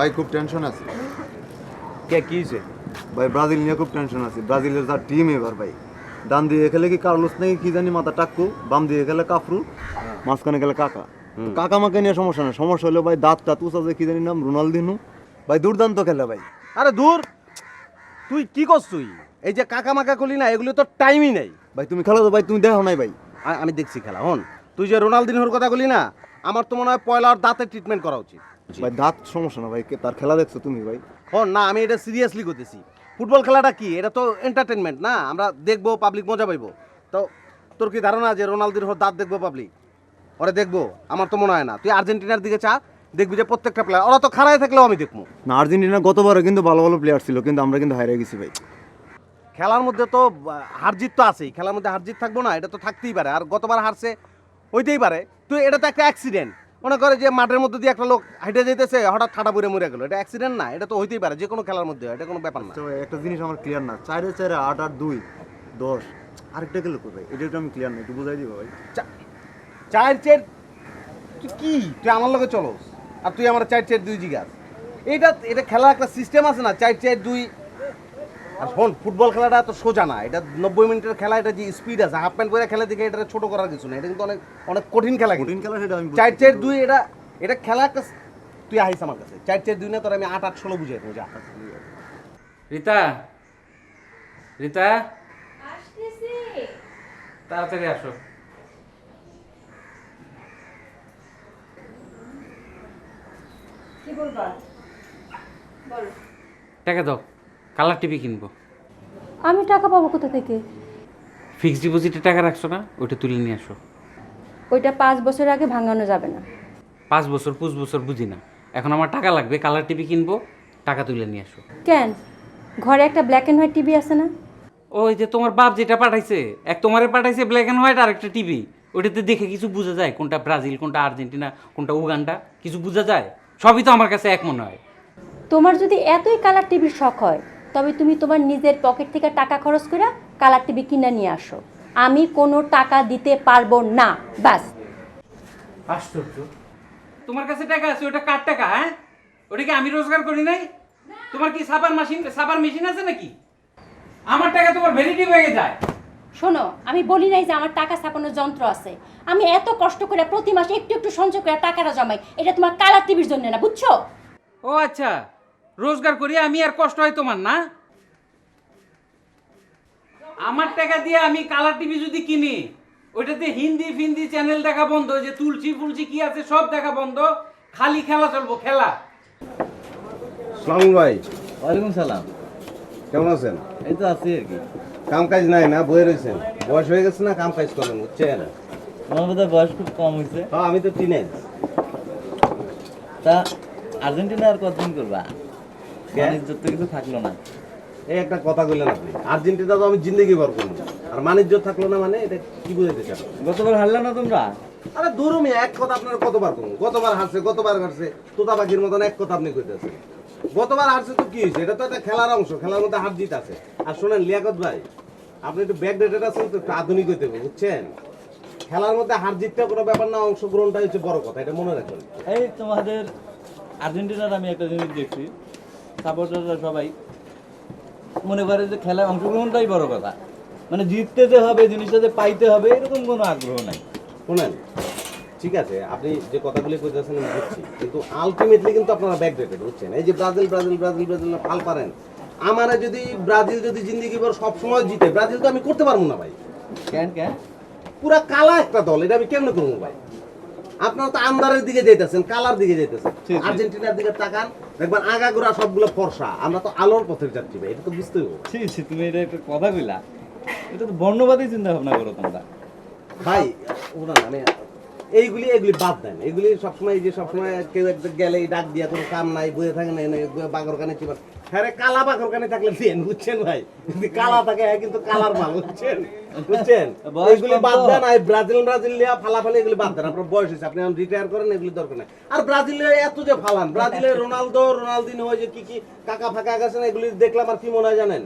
ভাই খুব টেনশন আছে। কে কি হয়েছে? ভাই ব্রাজিল নিয়ে খুব টেনশন আছে। ব্রাজিলের যা টিম এবার ভাই, ডান দিয়ে খেলে কি কার্লোস নাকি কি জানি মাথা টাক্কু, বাম দিয়ে খেলে কাফরু, মাঝখানে গেলে কাকা। কাকা মাকে নিয়ে সমস্যা নেই, সমস্যা হলো ভাই দাঁত টাত উঁচা যে কি জানি নাম রোনালদিনু, ভাই দুর্দান্ত খেলে ভাই। আরে দূর, তুই কি করছ? তুই এই যে কাকা মাকা করলি না, এগুলো তো টাইমই নেই। ভাই তুমি খেলো তো ভাই, তুমি দেখো নাই ভাই? আমি দেখছি খেলা। হন, তুই যে রোনালদিনহোর কথা বলি না, আমার তো মনে হয় পয়লার দাঁতের ট্রিটমেন্ট করা উচিত। ভাই দাঁত সমস্যা না ভাই, তার খেলা দেখছো তুমি ভাই? হন না, আমি এটা সিরিয়াসলি করতেছি। ফুটবল খেলাটা কি, এটা তো এন্টারটেনমেন্ট না, আমরা দেখবো, পাবলিক মজা পাইবো। তো তোর কি ধারণা যে রোনালদিনহোর দাঁত দেখবো পাবলিক? ওরা দেখবো? আমার তো মনে হয় না। তুই আর্জেন্টিনার দিকে চা, দেখবি যে প্রত্যেকটা প্লেয়ার, ওরা তো খাড়ায় থাকলেও আমি দেখবো না। আর্জেন্টিনা গতবারও কিন্তু ভালো ভালো প্লেয়ার ছিল, কিন্তু আমরা কিন্তু হারিয়ে গেছি ভাই। খেলার মধ্যে তো হারজিত তো আছেই, খেলার মধ্যে হারজিত থাকবো না, এটা তো থাকতেই পারে। আর গতবার হারছে, হইতেই পারে। তুই এটা তো একটা অ্যাক্সিডেন্ট মনে করে, যে মাঠের মধ্যে দিয়ে একটা লোক হেঁটে যেতেছে, হঠাৎ ঠাটা পড়ে মরে গেল, এটা অ্যাক্সিডেন্ট না? এটা তো হইতেই পারে, যে কোনো খেলার মধ্যে, এটা কোনো ব্যাপার না। আচ্ছা ভাই, একটা জিনিস আমার ক্লিয়ার না, 4-4 8-8-2 10, আরেকটা গেল ভাই, এটা একটু আমি ক্লিয়ার না, একটু বুঝাই দিবা ভাই। 4-4 তুই কি, তুই আমার লগে চলোস আর তুই আমার 4-4-2 জিগাস? এটা খেলার একটা সিস্টেম আছে না, 4-4-2। আর শোন, ফুটবল খেলাটা তো সোজা না, এটা 90 মিনিটের খেলা, এটা যে স্পিড আছে, হাফ প্যান্ট পরে খেলা দিকে এটা ছোট করার কিছু না, এটা কিন্তু অনেক অনেক কঠিন খেলা। কঠিন খেলা সেটা আমি 4-4-2 এটা এটা খেলা একটা। তুই আহিস আমার কাছে, 4-4-2 না, তোর আমি 8-8-16 বুঝাই দেবো। যা রিতা, রিতা আসতেছি। তাড়াতাড়ি আসো। কি বলবা? বল। টাকা দাও, কালার টিভি কিনবো। আমি টাকা পাবো কোথা থেকে? ফিক্সড ডিপোজিটে টাকা রাখছো না, ওইটা তুলে নিয়ে আসো। ওইটা 5 বছর আগে ভাঙানো যাবে না। 5 বছর 5 বছর বুঝি না, এখন আমার টাকা লাগবে, কালার টিভি কিনবো, টাকা তুলে নিয়ে আসো। কেন? ঘরে একটা ব্ল্যাক অ্যান্ড হোয়াইট টিভি আছে না? ওই যে তোমার বাপ যেটা পাঠাইছে, এক তোমারে পাঠাইছে ব্ল্যাক অ্যান্ড হোয়াইট, আর একটা টিভি। ওইটাতে দেখে কিছু বোঝা যায় কোনটা ব্রাজিল, কোনটা আর্জেন্টিনা, কোনটা উগান্ডা? কিছু বোঝা যায়? সবই তো আমার কাছে এক মনে হয়। তোমার যদি এতই কালার টিভির শখ হয়, তবে তুমি তোমার নিজের পকেট থেকে টাকা খরচ করে কালার টিভি কিনে নিয়ে আসো। আমি কোনো টাকা দিতে পারবো না, বাস। আশ্চর্য, তোমার কাছে টাকা আছে, ওটা কার টাকা? হ্যাঁ, ওটা কি আমি রোজগার করি নাই? তোমার কি সাবার মেশিন আছে নাকি? আমার টাকা তোমার ভ্যালিডি হয়ে যায়। শোনো, আমি বলি নাই যে আমার টাকা ছাপানোর যন্ত্র আছে। আমি এত কষ্ট করে প্রতি মাসে একটু একটু সঞ্চয় করে টাকাটা জমাই, এটা তোমার কালার টিভির জন্য না, বুঝছো? ও আচ্ছা, রোজগার করি আমি আর কষ্ট হয় তোমার না? আমার টাকা দিয়ে আমি কালার টিভি যদি কিনি, ওইটাতে হিন্দি ফিন্দি চ্যানেল দেখা বন্ধ, যে তুলসী ফুলসি কি আছে সব দেখা বন্ধ, খালি খেলা চলবো, খেলা। সালাম ভাই। ওয়ালাইকুম সালাম। কেমন আছেন? এই তো আছি আর কি। কাম কাজ নাই না, বয়ে রয়েছেন? বয়স হয়ে গেছে না, কাম কাজ করেন, বুঝছেন? তোমার বোধহয় বয়স খুব কম হয়েছে। হ্যাঁ, আমি তো টিনেজ। তা আর্জেন্টিনা আর কতদিন করবা? বাণিজ্য তো কিছু থাকলো না। এই একটা কথা কইলেন আপনি, আর্জেন্টিনা তো আমি জিন্দগি ভর করবো, আর বাণিজ্য থাকলো না মানে এটা কি বুঝাইতে চান? গতবার হারলে না তোমরা? আরে দূরমি এক কথা আপনার কতবার করবো, গতবার হারছে, গতবার হারছে, তোতা পাখির মতন এক কথা আপনি কইতেছেন। গতবার হারছে তো কি হয়েছে, এটা তো একটা খেলার অংশ, খেলার মধ্যে হার জিত আছে। আর শোনেন লিয়াকত ভাই, আপনি একটু ব্যাকডেটেড আছেন তো, একটু আধুনিক হইতে হবে, বুঝছেন? খেলার মধ্যে হার জিতটা কোনো ব্যাপার না, অংশগ্রহণটা হচ্ছে বড় কথা, এটা মনে রাখবেন। এই তোমাদের আর্জেন্টিনার আমি একটা জিনিস দেখছি, সাপোর্টাররা সবাই মনে করে যে খেলায় অংশগ্রহণটাই বড় কথা, মানে জিততে যে হবে, জিনিসটা যে পাইতে হবে, এরকম কোনো আগ্রহ নাই। শোনেন, ঠিক আছে আপনি যে কথাগুলি কইতেছেন আমি বুঝছি, কিন্তু আলটিমেটলি কিন্তু আপনারা ব্যাকডেটেড, বুঝছেন? এই যে ব্রাজিল ব্রাজিল ব্রাজিল ব্রাজিল না ফাল পারেন, আমারে যদি ব্রাজিল যদি জিন্দিগি ভর সব সময় জিতে, ব্রাজিল তো আমি করতে পারবো না ভাই। কেন কেন? পুরা কালা একটা দল, এটা আমি কেমনে করবো ভাই? আপনারা তো আন্দারের দিকে যাইতেছেন, কালার দিকে যাইতেছেন। আর্জেন্টিনার দিকে তাকান, দেখবেন আগাগোড়া সবগুলো ফর্সা, আমরা তো আলোর পথের যাত্রী ভাই, এটা তো বুঝতে হবে তুমি এটা একটা কথা কইলা, এটা তো বর্ণবাদী চিন্তা ভাবনা করো তোমরা ভাই। ওরা না, আমি এইগুলি বাদ দেন, এগুলি সবসময় এই যে সবসময় কেউ একটা গেলে ডাক দিয়া কোনো কাম নাই, বয়ে থাকে না, বাগর কানে চিবা, হ্যাঁ কালা বাগর কানে থাকলে দেন, বুঝছেন ভাই? যদি কালা থাকে কিন্তু কালার মাল, বুঝছেন? বুঝছেন? এইগুলি বাদ দেন, আর ব্রাজিল ব্রাজিল লিয়া ফালাফালি এগুলি বাদ দেন। আপনার বয়স হয়েছে, আপনি রিটায়ার করেন, এগুলি দরকার নাই। আর ব্রাজিলে এত যে ফালান, ব্রাজিলের রোনালদিনো হয় যে কি কি কাকা ফাঁকা গেছেন, এগুলি দেখলাম আর কি মনে হয় জানেন?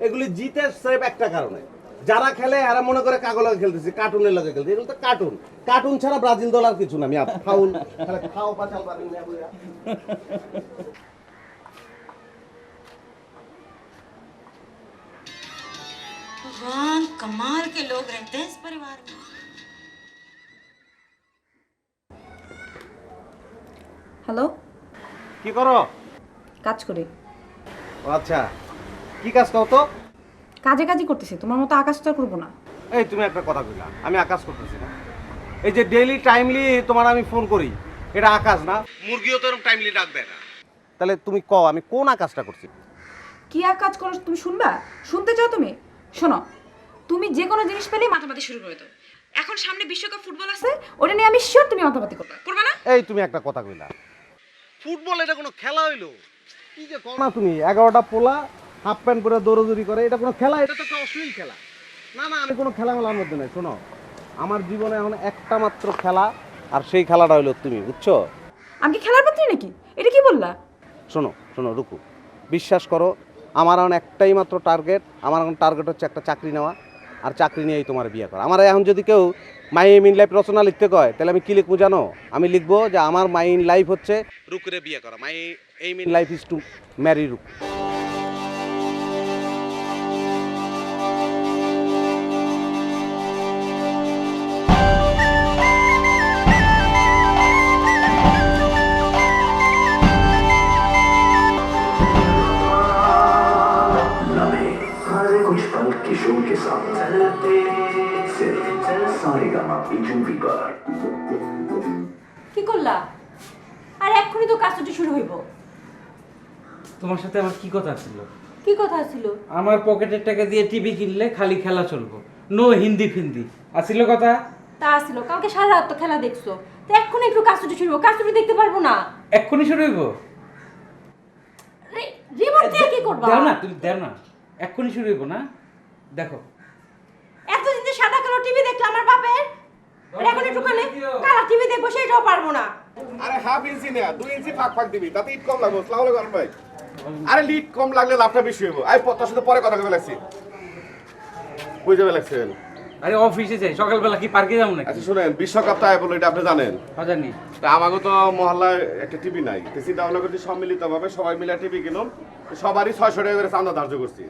এগুলি জিতে স্রেফ একটা কারণে, যারা খেলে এরা মনে করে কাগজ লাগে খেলতেছে, কার্টুনের লগে খেলতে, এগুলো তো কার্টুন। কার্টুন ছাড়া ব্রাজিল দল আর কিছু না। আমি ফাউল খাও পাচাল পারেন না বুঝা। भगवान कमाल के लोग रहते हैं इस परिवार में। হ্যালো, কি করো? কাজ করি। ও আচ্ছা, কি কাজ করো তো? কাজে কাজই করতেছি, তোমার মতো আকাশ তো আর করবো না। এই তুমি একটা কথা কইলা, আমি আকাশ করতেছি না। এই যে ডেইলি টাইমলি তোমার আমি ফোন করি, এটা আকাশ না? মুরগিও তো এরকম টাইমলি ডাক দেয় না। তাহলে তুমি কও আমি কোন আকাশটা করছি? কি আর কাজ করো তুমি শুনবা? শুনতে চাও তুমি? শোনো, তুমি যে কোনো জিনিস পেলেই মাথামাতি শুরু করে দাও। এখন সামনে বিশ্বকাপ ফুটবল আছে, ওটা নিয়ে আমি শিওর তুমি মাথামাতি করবে, করবে না? এই তুমি একটা কথা কইলা, ফুটবল এটা কোনো খেলা হইলো? কি যে কও না তুমি, 11টা পোলা হাফ প্যান্ট পরে দৌড়াদৌড়ি করে, এটা কোনো খেলা? এটা তো একটা অশ্লীল খেলা। না না, আমি কোনো খেলা মেলার মধ্যে নাই। শোনো, আমার জীবনে এখন একটা মাত্র খেলা, আর সেই খেলাটা হইলো তুমি, বুঝছো? আমি কি খেলার পাত্রী নাকি? এটা কি বললা? শোনো শোনো রুকু, বিশ্বাস করো, আমার এখন একটাই মাত্র টার্গেট। আমার এখন টার্গেট হচ্ছে একটা চাকরি নেওয়া, আর চাকরি নিয়েই তোমার বিয়ে করা। আমার এখন যদি কেউ মাই এম ইন লাইফ রচনা লিখতে কয়, তাহলে আমি কি লিখবো জানো? আমি লিখবো যে আমার মাই ইন লাইফ হচ্ছে রুকুরে বিয়ে করা। My aim in life is to marry রুকু। कुछ पल किशोर के साथ सिर्फ सारेगामा बीजूवी पर। কি করলা? আর এক্ষুনি তো কাজ শুরু হইব। তোমার সাথে আমার কি কথা ছিল? কি কথা ছিল? আমার পকেটের টাকা দিয়ে টিভি কিনলে খালি খেলা চলবো, নো হিন্দি ফিন্দি, আসিল কথা? তা ছিল, কালকে সারা রাত তো খেলা দেখছো, তো এক্ষুনি একটু কাজ শুরু হইব, কাজ দেখতে পারবো না। এক্ষুনি শুরু হইব? রিমোট দিয়ে কি করবা? দাও না, তুমি দাও না, এক্ষুনি শুরু হইব না? দেখো, এতদিন যে সাদা কালো টিভি দেখলাম আমার বাপের, আর এখন একটু কালা টিভি দেখবো সেটাও পারবো না। আরে হাফ ইঞ্চি না 2 ইঞ্চি ফাঁক ফাঁক দিবি, তাতে ইট কম লাগবে। আসসালামু আলাইকুম ভাই। আরে লিড কম লাগলে লাভটা বেশি হইব। আই তোর সাথে পরে কথা কইবে লাগছি, বুঝতে লাগছেন? আরে অফিসে যাই, সকালবেলা কি পার্কে যাবো নাকি? আচ্ছা শুনেন, বিশ্বকাপটা আয় বলো, এটা আপনি জানেন? জানি। তা আমাকে তো মহল্লায় একটা টিভি নাই, তো চিন্তা ভাবনা করছি সম্মিলিতভাবে সবাই মিলে টিভি কিনুম। সবারই 600 টাকা করে চাঁদা ধার্য করছি,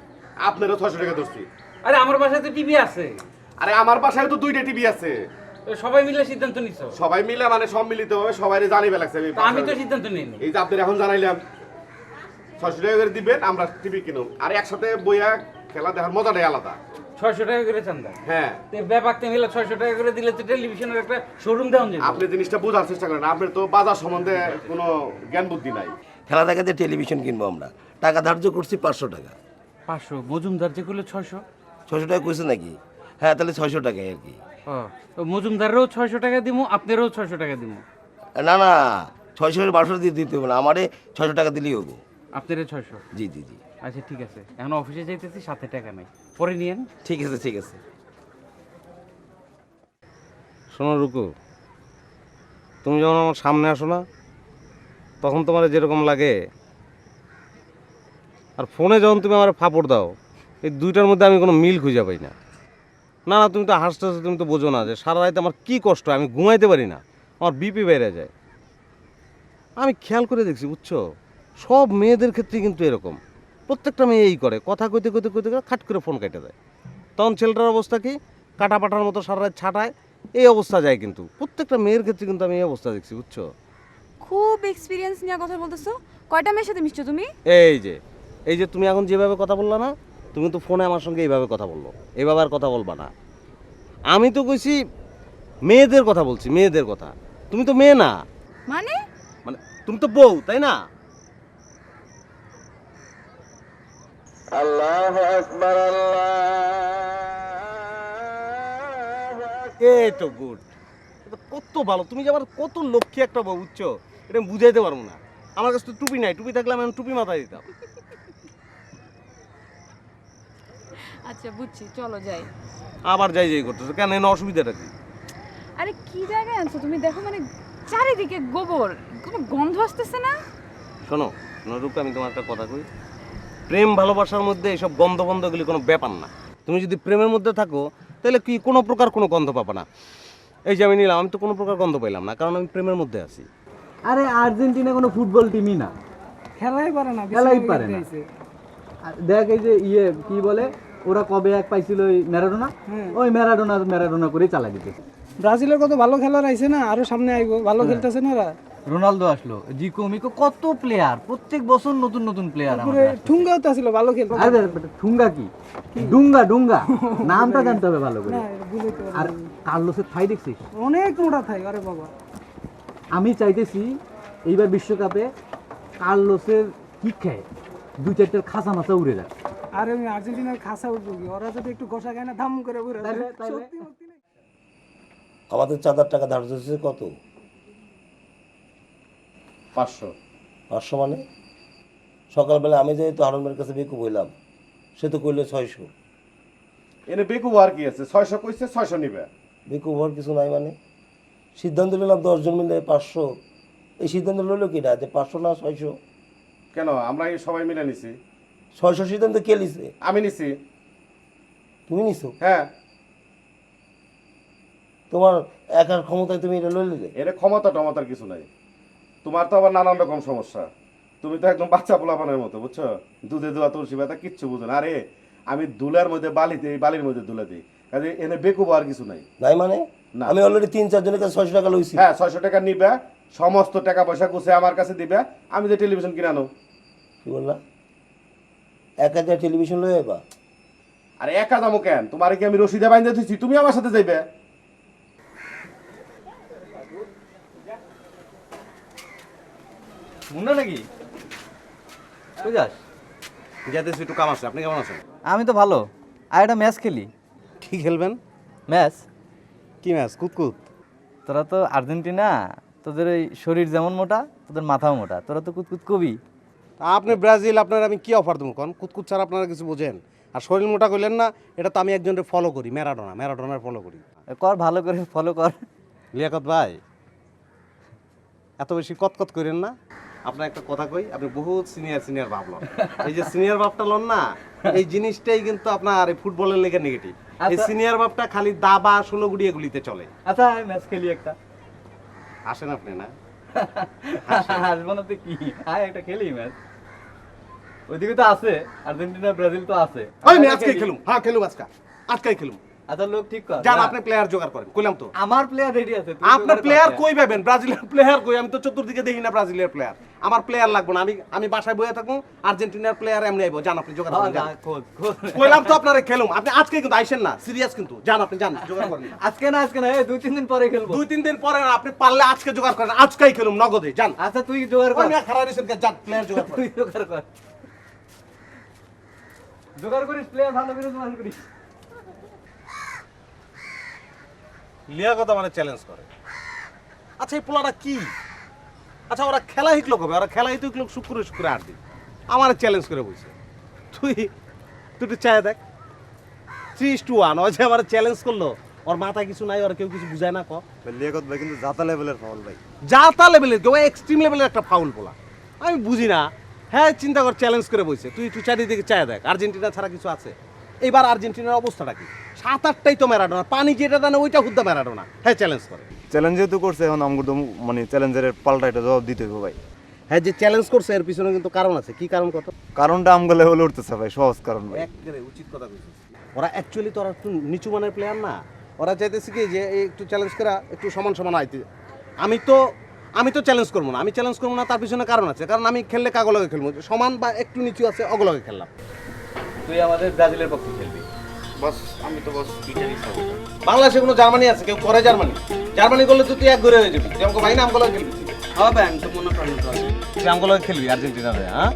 আপনারও 600 টাকা ধরছি। আরে আমার বাসায় তো টিভি আছে। আরে আমার বাসায় তো 2টা টিভি আছে। তো সবাই মিলে সিদ্ধান্ত নিছো? সবাই মিলে মানে সম্মিলিতভাবে সবাইরে জানিবে লাগছে। আমি তো সিদ্ধান্ত নিইনি। এই যে আপনার এখন জানাইলাম 600 টাকা করে দিবেন, আমরা টিভি কিনুম, আর একসাথে বইয়া খেলা দেখার মজাটাই আলাদা। 600 টাকা করে চান্দা? হ্যাঁ। তো ব্যাপারটা মিলে 600 টাকা করে দিলে তো টেলিভিশনের একটা শোরুম দেওয়া যাবে। আপনি জিনিসটা বোঝার চেষ্টা করেন, আপনার তো বাজার সম্বন্ধে কোনো জ্ঞান বুদ্ধি নাই। খেলা দেখাতে টেলিভিশন কিনবো আমরা, টাকা ধার্য করছি 500 টাকা। 500 মজুমদার যে করলে 600? 600 টাকা কইছে নাকি? হ্যাঁ, তাহলে 600 টাকাই আর কি। ও মজুমদারেরও 600 টাকা দিমু, আপনারও 600 টাকা দিমু। না না, 600 1200 দিয়ে দিতে হবে না, আমারে 600 টাকা দিলেই হবো। আপনারও 600? জি জি জি। আচ্ছা ঠিক আছে, এখন অফিসে যাইতেছি, সাথে টাকা নাই, পরে নিয়েন। ঠিক আছে ঠিক আছে। শোনো রুকু, তুমি যখন আমার সামনে আসো না, তখন তোমার যেরকম লাগে, আর ফোনে যখন তুমি আমার ফাপড় দাও, এই দুইটার মধ্যে আমি কোনো মিল খুঁজে পাই না। না না, তুমি তো হাসতে হাসতে তুমি তো বোঝো না যে সারা রাতে আমার কী কষ্ট, আমি ঘুমাইতে পারি না, আমার বিপি বেড়ে যায়। আমি খেয়াল করে দেখছি, বুঝছো, সব মেয়েদের ক্ষেত্রে কিন্তু এরকম, প্রত্যেকটা মেয়ে এই করে, কথা কইতে কইতে কইতে খাট করে ফোন কেটে দেয়। তখন ছেলেটার অবস্থা কি, কাটা পাঠার মতো সারা রাত ছাটায়, এই অবস্থা যায়। কিন্তু প্রত্যেকটা মেয়ের ক্ষেত্রে কিন্তু আমি এই অবস্থা দেখছি, বুঝছো। খুব এক্সপিরিয়েন্স নিয়ে কথা বলতেছো। কয়টা মেয়ের সাথে মিশছো তুমি? এই যে তুমি এখন যেভাবে কথা বললা না, তুমি তো ফোনে আমার সঙ্গে এইভাবে কথা বললো, এইভাবে আর কথা বলবা না। আমি তো কইছি মেয়েদের কথা বলছি, মেয়েদের কথা। তুমি তো মেয়ে না, মানে মানে তুমি তো বউ, তাই না? আল্লাহু আকবার, এই তো গুড, কত ভালো। তুমি যে আবার কত লক্ষ্মী একটা বউ, বুঝছো, এটা আমি বুঝাইতে পারবো না। আমার কাছে তো টুপি নাই, টুপি থাকলে আমি টুপি মাথায় দিতাম। আচ্ছা বুঝছি, চলো যাই। আবার যাই যাই করতেছো কেন? এনে অসুবিধাটা কি? আরে কি জায়গায় আনছো তুমি? দেখো মানে চারিদিকে গোবর, কোনো গন্ধ আসতেছে না? শোনো নরুক, আমি তোমার একটা কথা কই, প্রেম ভালোবাসার মধ্যে এইসব গন্ধ গন্ধগুলি কোনো ব্যাপার না। তুমি যদি প্রেমের মধ্যে থাকো, তাহলে কি কোনো প্রকার কোনো গন্ধ পাবা না। এই যে আমি নিলাম, আমি তো কোনো প্রকার গন্ধ পাইলাম না, কারণ আমি প্রেমের মধ্যে আছি। আরে আর্জেন্টিনা কোনো ফুটবল টিমই না, খেলাই পারে না, খেলাই পারে না। দেখ এই যে কি বলে, ওরা কবে এক পাইছিল ওই ম্যারাডোনা, ওই ম্যারাডোনা করেই চালাই দিতেছে। ব্রাজিলের কত ভালো খেলার আইছে না, আরো সামনে আইবো, ভালো খেলতেছে না ওরা। রোনালদো আসলো, জিকো মিকো, কত প্লেয়ার, প্রত্যেক বছর নতুন নতুন প্লেয়ার। ঠুঙ্গাও তো ছিল ভালো খেলতো। আরে ঠুঙ্গা কি, ডুঙ্গা নামটা জানতে হবে ভালো করে। আর কার্লোসের থাই দেখছিস, অনেক মোটা থাই, আরে বাবা। আমি চাইতেছি এইবার বিশ্বকাপে কার্লোসের কিক খায় 2-4টার খাসা মাথা উড়ে যায়। আরে আমি আর্জেন্টিনার খাসা উঠবো কি, ওরা যদি একটু ঘষা খায় না ধাম করে উড়ে যায়। সত্যি সত্যি না। আমাদের চাঁদার টাকা ধার দিয়েছে কত? 500 মানে সকালবেলা আমি যেহেতু হারুনের কাছে বেকু বললাম, সে তো কইলে 600। এনে বেকু আর কি আছে, 600 কইছে 600 নিবে। বেকু ভর কিছু নাই মানে, সিদ্ধান্ত নিলাম 10 জন মিলে 500। এই সিদ্ধান্ত নিল কি না যে 500 না 600? কেন আমরা এই সবাই মিলে নিছি? 600 সিদ্ধান্ত কে নিছে? আমি নিছি। তুমি নিছো? হ্যাঁ। তোমার একার ক্ষমতায় তুমি এটা লইলে? এর ক্ষমতা টমতার কিছু নাই। তোমার তো আবার নানান রকম সমস্যা। তুমি তো একদম বাচ্চা পোলাপানের মতো, বুঝছো? দুধে দোয়া তুলসী পাতা কিচ্ছু বুঝো না। আরে আমি দুলার মধ্যে বালি দিই, বালির মধ্যে দুলা দিই, কাজে এনে বেকুব আর কিছু নাই। নাই মানে না। আমি অলরেডি 3-4 জনের কাছে 600 টাকা লইছি। হ্যাঁ, 600 টাকা নিবে, সমস্ত টাকা পয়সা গুছে আমার কাছে দিবে। আমি যে টেলিভিশন কিনে আনো। কি বললা? 1000 টেলিভিশন লই আইবা? আরে একা দামও কেন, তোমার কি আমি রশিদে বাইন্ধে দিচ্ছি, তুমি আমার সাথে যাইবে। মুন্না নাকি তুই যাস? যেতেছি, একটু কাম আছে। আপনি কেমন আছেন? আমি তো ভালো। আর একটা ম্যাচ খেলি। কি খেলবেন? ম্যাচ? কি ম্যাচ? কুতকুত? তোরা তো আর্জেন্টিনা, তোদের ওই শরীর যেমন মোটা তোদের মাথাও মোটা, তোরা তো কুতকুত কবি। আপনি ব্রাজিল, আপনার আমি কি অফার দেবো কোন? কুতকুত ছাড়া আপনারা কিছু বোঝেন? আর শরীর মোটা করলেন না, এটা তো আমি একজনের ফলো করি, ম্যারাডোনার ফলো করি। কর, ভালো করে ফলো কর। লিয়াকত ভাই, এত বেশি কতকত করেন না। আপনার একটা কথা কই, আপনি বহুত সিনিয়র ভাবলেন। এই যে সিনিয়র ভাবটা লন না, এই জিনিসটাই কিন্তু আপনার এই ফুটবলের লেগে নেগেটিভ। এই সিনিয়র ভাবটা খালি দাবা 16 গুড়ি এগুলিতে চলে। আচ্ছা ম্যাচ খেলি একটা। আসেন আপনি না? আসবো না তো কি, আয় একটা খেলি ম্যাচ। ওইদিকে তো আছে আর্জেন্টিনা ব্রাজিল তো আছে। আমি আজকেই খেলুম। হ্যাঁ খেলুম, আজকেই খেলুম। আচ্ছা লোক ঠিক কর, যান আপনি প্লেয়ার জোগাড় করেন। কইলাম তো আমার প্লেয়ার রেডি আছে। আপনার প্লেয়ার কই পাবেন? ব্রাজিলের প্লেয়ার কই? আমি তো চতুর্দিকে দেখি না ব্রাজিলের প্লেয়ার। আমার প্লেয়ার লাগবে না, আমি বাসায় বসে থাকুন। আর্জেন্টিনার প্লেয়ার এমনি আইবো। যান আপনি জোগাড় করেন। কইলাম তো আপনারে খেলুম। আপনি আজকে কিন্তু আইসেন না, সিরিয়াস কিন্তু। যান আপনি যান, জোগাড় করেন। আজকে না এই 2-3 দিন পরে খেলবো। 2-3 দিন পরে না, আপনি পারলে আজকে জোগাড় করেন। আজকেই খেলুম নগদে। যান। আচ্ছা তুই জোগাড় কর। আমি খারাপ রিসেন্ট যান, প্লেয়ার জোগাড় করেন। তুই জোগাড় কর, জোগাড় করিস প্লেয়ার ভালো করে জোগাড় করিস। লিয়াকত মানে চ্যালেঞ্জ করে। আচ্ছা এই পোলাটা কি? আচ্ছা ওরা খেলা শিখলো কবে? ওরা খেলা শিখলো শুক্রে 8 দিন। আমার চ্যালেঞ্জ করে বলছে। তুই একটু চায় দেখ, 3-1। ওই যে আমার চ্যালেঞ্জ করলো, ওর মাথায় কিছু নাই, ওর কেউ কিছু বুঝায় না। লিয়াকত ভাই কিন্তু জাতা লেভেলের ফাউল ভাই। জাতা লেভেলের, কেউ এক্সট্রিম লেভেলের একটা ফাউল বলা আমি বুঝি না। হ্যাঁ চিন্তা কর, চ্যালেঞ্জ করে বলছে। তুই চারিদিকে চায় দেখ, আর্জেন্টিনা ছাড়া কিছু আছে? এইবার আর্জেন্টিনার অবস্থাটা কি? 7-8টাই তো ম্যারাডোনা, পানি যেটা টানে ওইটা হুদ্দা ম্যারাডোনা। হ্যাঁ চ্যালেঞ্জ করে। চ্যালেঞ্জ যেহেতু করছে, এখন আমাকে তো মানে চ্যালেঞ্জের পাল্টা এটা জবাব দিতে হবে ভাই। হ্যাঁ যে চ্যালেঞ্জ করছে এর পিছনে কিন্তু কারণ আছে। কি কারণ? কত কারণটা আমগো লেভেলে উঠতেছে ভাই, সহজ কারণ ভাই। একেবারে উচিত কথা কইছিস। ওরা অ্যাকচুয়ালি তো ওরা একটু নিচু মানের প্লেয়ার না। ওরা চাইতেছে কি যে একটু চ্যালেঞ্জ করা, একটু সমান আইতে। আমি তো চ্যালেঞ্জ করবো না। আমি চ্যালেঞ্জ করবো না, তার পিছনে কারণ আছে। কারণ আমি খেললে কাগলগে খেলবো, সমান বা একটু নিচু আছে অগলগে খেললাম। তুই আমাদের ব্রাজিলের পক্ষে খেলবি। বস আমি তো বস পিটারই খাবো। বাংলাদেশে কোনো জার্মানি আছে? কেউ করে জার্মানি করলে তো তুই এক ঘুরে হয়ে যাবি। তুই আমাকে ভাই না আমগুলো খেলবি? হবে আমি তো মনে করি তুই আমগুলো খেলবি আর্জেন্টিনারে? হ্যাঁ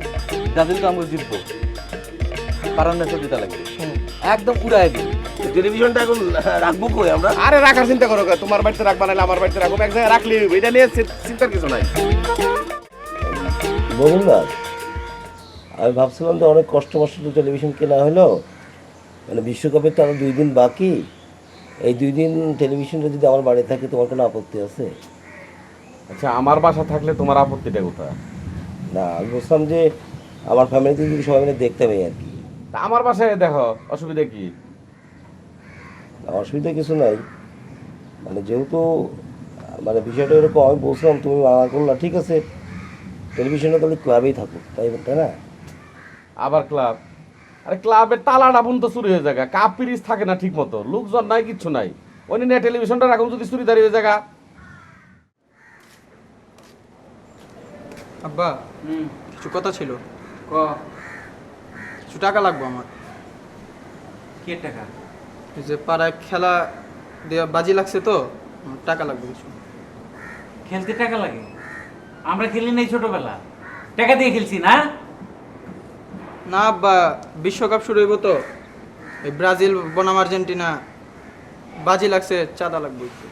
ব্রাজিল তো আমরা জিতবো, কারণ ম্যাচে জিতা লাগবে, একদম উড়াই দিই। টেলিভিশনটা এখন রাখবো কই আমরা? আরে রাখার চিন্তা করো, তোমার বাড়িতে রাখবা নাহলে আমার বাড়িতে রাখবো, এক জায়গায় রাখলেই হবে। এটা নিয়ে চিন্তার কিছু নাই। বলুন না, আমি ভাবছিলাম যে অনেক কষ্ট তো টেলিভিশন কেনা হলো, মানে বিশ্বকাপের তো আরো 2 দিন বাকি। এই 2 দিন টেলিভিশনটা যদি আমার বাড়ি থাকে, তোমার কোনো আপত্তি আছে? আচ্ছা আমার বাসা থাকলে তোমার আপত্তিটা কোথায়? না আমি বলছিলাম যে আমার ফ্যামিলিতে যদি সবাই মিলে দেখতাম এই আর কি। তা আমার বাসায় দেখো, অসুবিধা কি? অসুবিধা কিছু নাই, মানে যেহেতু মানে বিষয়টা এরকম, আমি বলছিলাম তুমি মানা করলা, ঠিক আছে টেলিভিশনটা তাহলে ক্লাবেই থাকুক, তাই না? আবার ক্লাব? আরে ক্লাবের তালাটা পর্যন্ত চুরি হয়ে যায়, কাপ পিরিজ থাকে না ঠিক মতো, লোকজন নাই, কিচ্ছু নাই। ওই নিয়ে টেলিভিশনটা রাখুন যদি চুরিদারি হয়ে যায়। আব্বা কিছু কথা ছিল, ক কিছু টাকা লাগবে আমার। কে টাকা? এই যে পাড়ায় খেলা দেওয়া বাজি লাগছে তো, আমার টাকা লাগবে কিছু। খেলতে টাকা লাগে? আমরা খেলি নাই ছোটবেলা, টাকা দিয়ে খেলছি না? না আব্বা, বিশ্বকাপ শুরু হইব তো, এই ব্রাজিল বনাম আর্জেন্টিনা বাজি লাগছে, চাঁদা লাগবে একটু।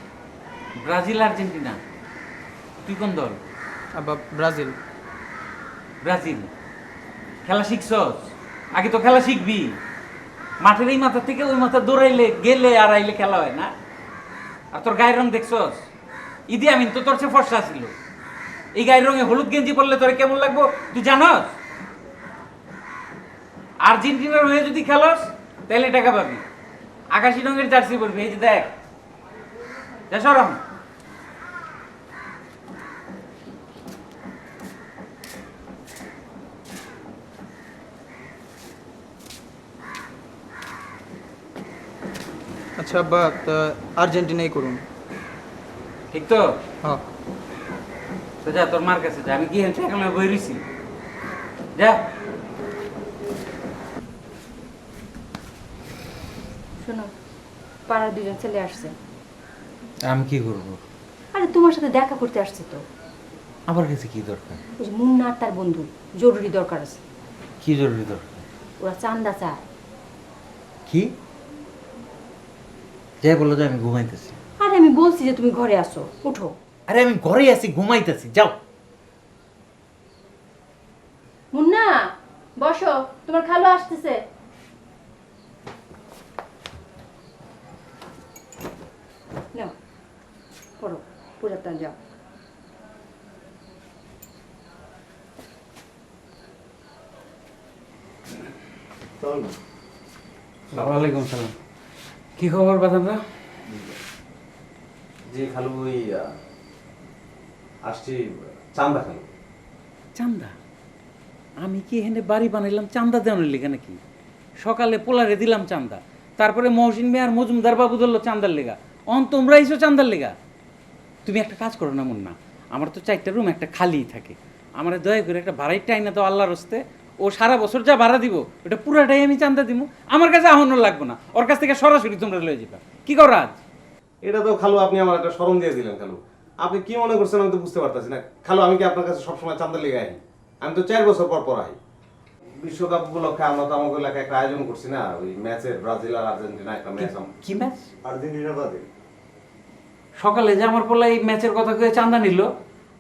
ব্রাজিল আর্জেন্টিনা, তুই কোন দল? আব্বা ব্রাজিল। ব্রাজিল খেলা শিখছস? আগে তো খেলা শিখবি। মাঠের এই মাথা থেকে ওই মাথা দৌড়াইলে গেলে আর আইলে খেলা হয় না। আর তোর গায়ের রং দেখছস? ইদি আমিন তো তোর চেয়ে ফর্সা ছিল। এই গায়ের রঙে হলুদ গেঞ্জি পরলে তোর কেমন লাগবো তুই জানস? আর্জেন্টিনার হয়ে যদি খেলস তাহলে টাকা পাবি। আকাশি রঙের জার্সি পরবি, এই যে দেখ। যা সরম। আচ্ছা আব্বা, তা আর্জেন্টিনাই করুন। ঠিক তো? হ্যাঁ। তো যা তোর মার কাছে যা, আমি কি হেন টাকা বই রইছি। যা। শোনো, পাড়ার দুজন ছেলে আসছে। আমি কি করবো? আরে তোমার সাথে দেখা করতে আসছে তো। আমার কাছে কি দরকার? ওই যে মুন্না আর তার বন্ধু, জরুরি দরকার আছে। কি জরুরি দরকার? ওরা চান্দা চায়। কি? যাই বলো যে আমি ঘুমাইতেছি। আরে আমি বলছি যে তুমি ঘরে আসো, উঠো। আরে আমি ঘরে আছি, ঘুমাইতেছি, যাও। মুন্না বসো, তোমার খালু আসতেছে। নাও পড়ো, পূজাটা যাও। ওয়ালাইকুম সালাম। কি খবর বাদামরা? জি খালু, ওই আসছি চান্দা খালু। চান্দা? আমি কি এখানে বাড়ি বানাইলাম চান্দা দেওয়ার লেগে নাকি? সকালে পোলারে দিলাম চান্দা, তারপরে মহসিন মিয়া আর মজুমদার বাবু ধরলো চান্দার লেগা। তোমরা এসো চান্দার লেগা? তুমি একটা কাজ করো না মুন্না, আমার তো 4টা রুম একটা খালিই থাকে, আমার দয়া করে একটা ভাড়াই টাইনা তো আল্লাহর হস্তে। ও সারা বছর যা ভাড়া দিব ওটা পুরাটাই আমি চান্দা দিব, আমার কাছে আহ্বানও লাগবে না, ওর কাছ থেকে সরাসরি তোমরা লয়ে যাবা। কি কর আজ? এটা তো খালু আপনি আমার একটা শরম দিয়ে দিলেন খালু। আপনি কি মনে করছেন আমি তো বুঝতে পারতেছি না খালু। আমি কি আপনার কাছে সবসময় চান্দা লেগে আই? আমি তো 4 বছর পর পর আই। বিশ্বকাপ উপলক্ষে আমরা তো আমাদের এলাকায় একটা আয়োজন করছি না, ওই ম্যাচের, ব্রাজিল আর আর্জেন্টিনা একটা ম্যাচ। কি ম্যাচ? Argentina Brazil. সকালে যে আমার পোলা এই ম্যাচের কথা কয়ে চান্দা নিল,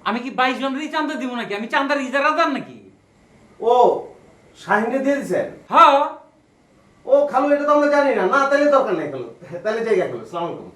আমি কি 22 জনেরই চান্দা দিব নাকি? আমি চান্দার ইজারাদার নাকি? ও শাহিনকে দিয়ে দিছেন? হ্যাঁ। ও খালু, এটা তো আমরা জানি না। না তাহলে দরকার নেই খালু, তাহলে জায়গা খালু। আসসালামু আলাইকুম।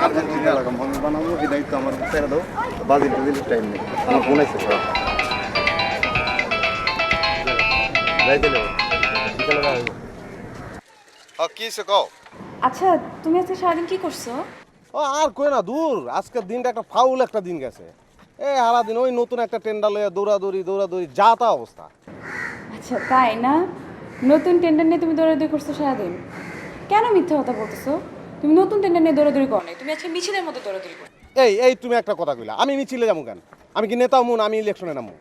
আর্জেন্টিনা লাগাম আমি বানাবো, এই দায়িত্ব আমার ছেড়ে দাও। ব্রাজিল টাজিল টাইম নেই, আমার ফোন আছে সব। কি সে কও? আচ্ছা তুমি আজকে সারাদিন কি করছো? ও আর কই না, দূর। আজকের দিনটা একটা ফাউল একটা দিন গেছে। এই হারা দিন ওই নতুন একটা টেন্ডার লইয়া দৌড়াদৌড়ি যা তা অবস্থা। আচ্ছা তাই না? নতুন টেন্ডার নিয়ে তুমি দৌড়াদৌড়ি করছো সারাদিন? কেন মিথ্যা কথা বলতেছো? তুমি নতুন টেন্ডার নিয়ে দৌড়াদৌড়ি করো নাই, তুমি আজকে মিছিলের মতো দৌড়াদৌড়ি করো। এই তুমি একটা কথা কইলা, আমি মিছিলে যাবো কেন? আমি কি নেতা মুন? আমি ইলেকশনে নামবো?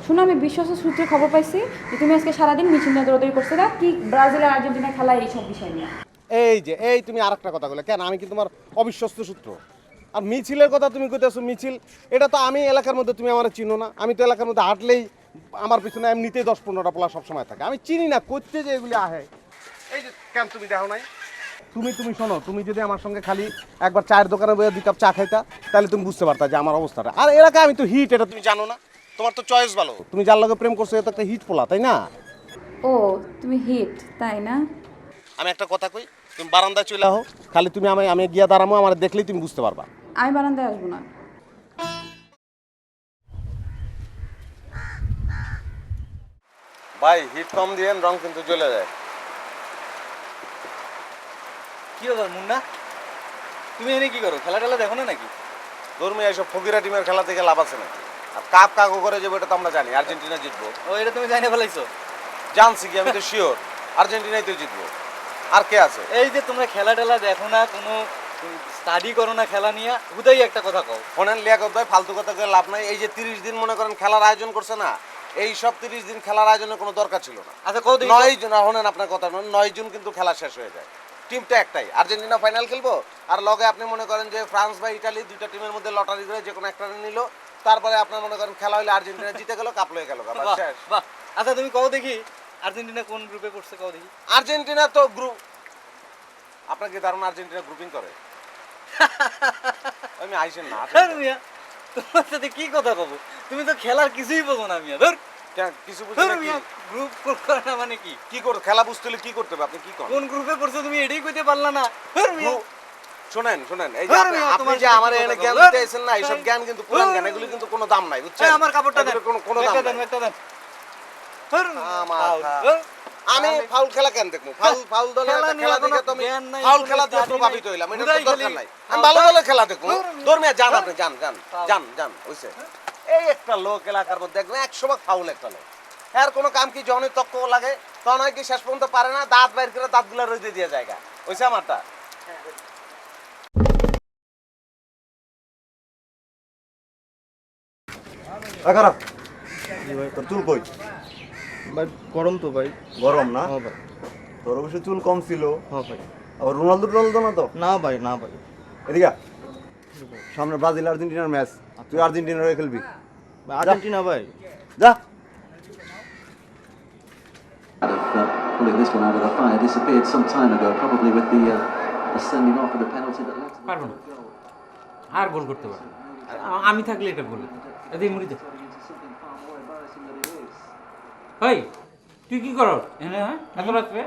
শোনো, আমি বিশ্বস্ত সূত্রে খবর পাইছি যে তুমি আজকে সারাদিন মিছিল নিয়ে দৌড়াদৌড়ি করছো না, কি ব্রাজিল আর আর্জেন্টিনা খেলা এইসব বিষয় নিয়ে। এই তুমি আরেকটা কথা কইলা কেন? আমি কি তোমার অবিশ্বস্ত সূত্র? আর মিছিলের কথা তুমি কইতেছো, মিছিল এটা তো আমি এলাকার মধ্যে, তুমি আমার চিনো না। আমি তো এলাকার মধ্যে হাঁটলেই আমার পিছনে এমনিতেই 10-15টা পোলা সবসময় থাকে। আমি চিনি না করতে যে এগুলি আহে। এই যে কেন তুমি দেখো নাই? তুমি শোনো, তুমি যদি আমার সঙ্গে খালি একবার চায়ের দোকানে বসে 2 কাপ চা খাইতা, তাহলে তুমি বুঝতে পারতা যে আমার অবস্থাটা। আর এলাকায় আমি তো হিট, এটা তুমি জানো না? তোমার তো চয়েস ভালো, তুমি যার লগে প্রেম করছো এটা তো একটা হিট পোলা, তাই না? ও তুমি হিট, তাই না? আমি একটা কথা কই, তুমি বারান্দায় চলে আহো, খালি তুমি আমি গিয়া দাঁড়ামো, আমার দেখলেই তুমি বুঝতে পারবা। আমি বারান্দায় আসবো না। ভাই হিট কম দিয়েন, রং কিন্তু চলে যায়। কি ব্যাপার মুন্না, তুমি এনে কি করো? খেলা টেলা দেখো না নাকি? ধর্মী এইসব ফকিরা টিমের খেলা থেকে লাভ আছে নাকি? আর কাপ কাকু করে যাবো এটা তো আমরা জানি, আর্জেন্টিনা জিতবো। ও এটা তুমি জানিয়ে ফেলাইছো? জানছি কি, আমি তো শিওর আর্জেন্টিনাই তো জিতবো। আর কে আছে? এই যে তোমরা খেলা টেলা দেখো না, কোনো স্টাডি করো না খেলা নিয়ে, হুদাই একটা কথা কও। শোনেন লিয়াকত ভাই, ফালতু কথা করে লাভ নাই। এই যে 30 দিন মনে করেন খেলার আয়োজন করছে না, এই সব 30 দিন খেলার আয়োজনের কোনো দরকার ছিল না। আচ্ছা কও দেখি। 9 জন, শোনেন আপনার কথা, 9 জন কিন্তু খেলা শেষ হয়ে যায়। টিমটা একটাই, আর্জেন্টিনা ফাইনাল খেলবো, আর লগে আপনি মনে করেন যে ফ্রান্স বা ইটালি, দুইটা টিমের মধ্যে লটারি করে যে কোনো একটা নিল, তারপরে আপনার মনে করেন খেলা হইলে আর্জেন্টিনা জিতে গেল, কাপ লয়ে গেল, বাহ, শেষ। বাহ। আচ্ছা তুমি কও দেখি আর্জেন্টিনা কোন গ্রুপে পড়ছে, কও দেখি। আর্জেন্টিনা তো গ্রুপ, আপনার কি ধারণা আর্জেন্টিনা গ্রুপিং করে? আমি আইসেন না আরে মিয়া, তোমার সাথে কি কথা কব? তুমি তো খেলার কিছুই বোঝো না মিয়া। ধর কিছু বুঝেন না কি? মিয়া, গ্রুপ করে না মানে কি? কি করে খেলা বুঝতে হলে কি করতে হবে, আপনি কি করেন? কোন গ্রুপে পড়ছো তুমি এটাই কইতে পারলা না? ধর মিয়া, শোনেন শোনেন, এই যে ধর আপনি মিয়া, আপনি তোমার যে সাথে আমার কি এখানে কথা জ্ঞান বলো? দিতে আইছেন না, এইসব জ্ঞান কিন্তু পুরান জ্ঞান, এগুলি কিন্তু কোনো দাম নাই, বুঝছেন? এই আমার কাপড়টা দেন, এগুলির কোনো দাম একটা নাই। দেন, একটা দেন। ধর মিয়া, আমার ফাউল। খা- ধর। আমি ফাউল খেলা কেন দেখবো? ফাউল দলে খেলা একটা নিয়ে খেলা কোনো দেখে তো আমি জ্ঞান নাই, ফাউল কোনো খেলা দিয়ে study প্রভাবিত নাই। হইলাম, এটা হুদাই তো দরকার খালি নাই। ফাউল। আমি ভালো দলে খেলা দেখবো। ধর। ধর্মিয়া যান, আপনি যান যান যান যান, হইছে। এই একটা লোক এলাকার মধ্যে দেখবেন 100 ভাগ ফাউল একটা লোক, এর কোনো কাম কি? যখনই তক্ক লাগে তখন হয় কি শেষ পর্যন্ত পারে না, দাঁত বাইর করে দাঁতগুলা রইতে দিয়ে জায়গা, হইছে আমারটা। খারাপ তোর চুল কই? ভাই গরম তো ভাই। গরম না? হ্যাঁ ভাই। তোর অবশ্য চুল কম ছিল। হ্যাঁ ভাই। আবার রোনালদো না তো? না ভাই, না ভাই। এদিকে আয়। সামনে ব্রাজিল আর্জেন্টিনার ম্যাচ, তুই আর্জেন্টিনার হয়ে খেলবি। আর্জেন্টিনা ভাই। যা। Pulling this one out of the fire disappeared some time ago, probably with the sending off of the penalty that led to পারবো না, আর গোল করতে পারবো না। আমি থাকলে এটা গোল হতো। এদিকে মুড়ি দে। something far more embarrassing than it is. ওই তুই কি করো এনে? হ্যাঁ এত রাত্রে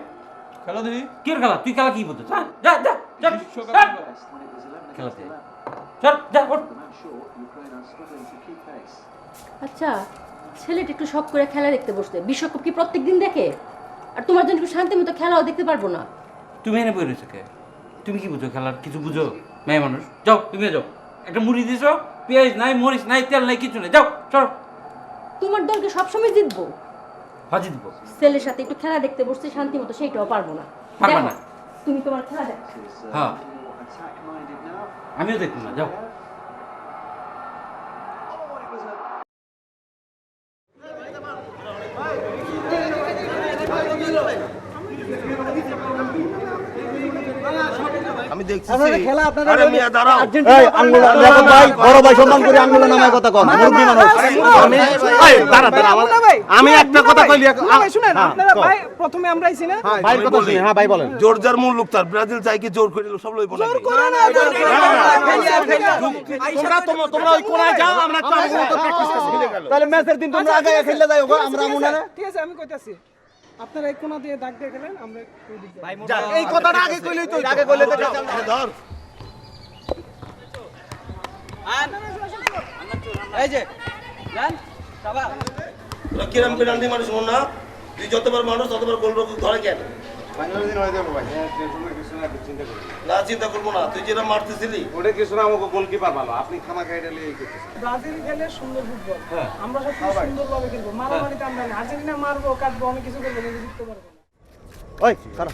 খেলা দেখি। কি খেলা? তুই খেলা কি বলতো? যা যা যা যা When it was 11 খেলাতে against 11, চল যা ওঠ। the man short, Ukraine are struggling to keep pace. আচ্ছা, ছেলেটা একটু শখ করে খেলা দেখতে বসতে, বিশ্বকাপ কি প্রত্যেক দিন দেখে? আর তোমার জন্য একটু শান্তি মতো খেলাও দেখতে পারবো না? তুমি এনে বই রয়েছো কে? তুমি কি বুঝো খেলার? কিছু বুঝো? মেয়ে মানুষ, যাও তুমি যাও। একটা মুড়ি দিছো, পেঁয়াজ নাই, মরিচ নাই, তেল নাই, কিছু নেই, যাও চল। তোমার দলকে সবসময় জিতবো? হাজি দিব। ছেলের সাথে একটু খেলা দেখতে বসতে শান্তি মতো, সেইটাও পারবো না। পারবা দেখো, না? তুমি তোমার খেলা দেখো। হ্যাঁ Attack-minded now. আমিও দেখবো না, যাও। আমি দেখছি খেলা আপনারা আরে মিয়া দাঁড়াও। এই আঙ্গুল লেখক ভাই, বড় ভাই সম্মান করে আঙ্গুল নামায় কথা কন, মুরব্বি মানুষ। আমি এই দাঁড়া দাঁড়া, আমি একটা কথা কইলি। শুনেন আপনারা ভাই, প্রথমে আমরা আইছি না ভাই কথা শুনি। হ্যাঁ ভাই বলেন। জোর যার মূল লোক তার ব্রাজিল চাই কি জোর করে সব লইব না। তোমরা ওই কোনায় যাও, আমরা একটু আমাদের মতো প্র্যাকটিস করছি। তাহলে ম্যাচের দিন তোমরা আগে খেললে যাও গো, আমরা মনে না। ঠিক আছে, আমি কইতাছি আপনারা এই কোনা দিয়ে দাগ দিয়ে খেলেন, আমরা এই দিক দিয়ে। যা, এই কথাটা আগে কইলেই তো, আগে কইলে তো ধর। এই যে জান বাবা, কিরম পেনাল্টি মানুষ মন না, তুই যতবার মানুষ ততবার গোল ধরে কেন? ফাইনাল দিন হয়ে যাবে ভাই, টেনশনের কিছু না, চিন্তা করো না চিন্তা করবো না, তুই যেটা মারতেছিলি ওটা কিছু না, আমাকে গোলকিপার ভালো, আপনি খামা খাইটা লিয়ে করতেছেন। ব্রাজিল খেলে সুন্দর ফুটবল, আমরা সব সুন্দরভাবে খেলবো, মারামারিতে আমরা না। আর্জেন্টিনা মারবো, কাটবো, অনেক কিছু করবো, কিন্তু জিততে পারবো না। ওই খারাপ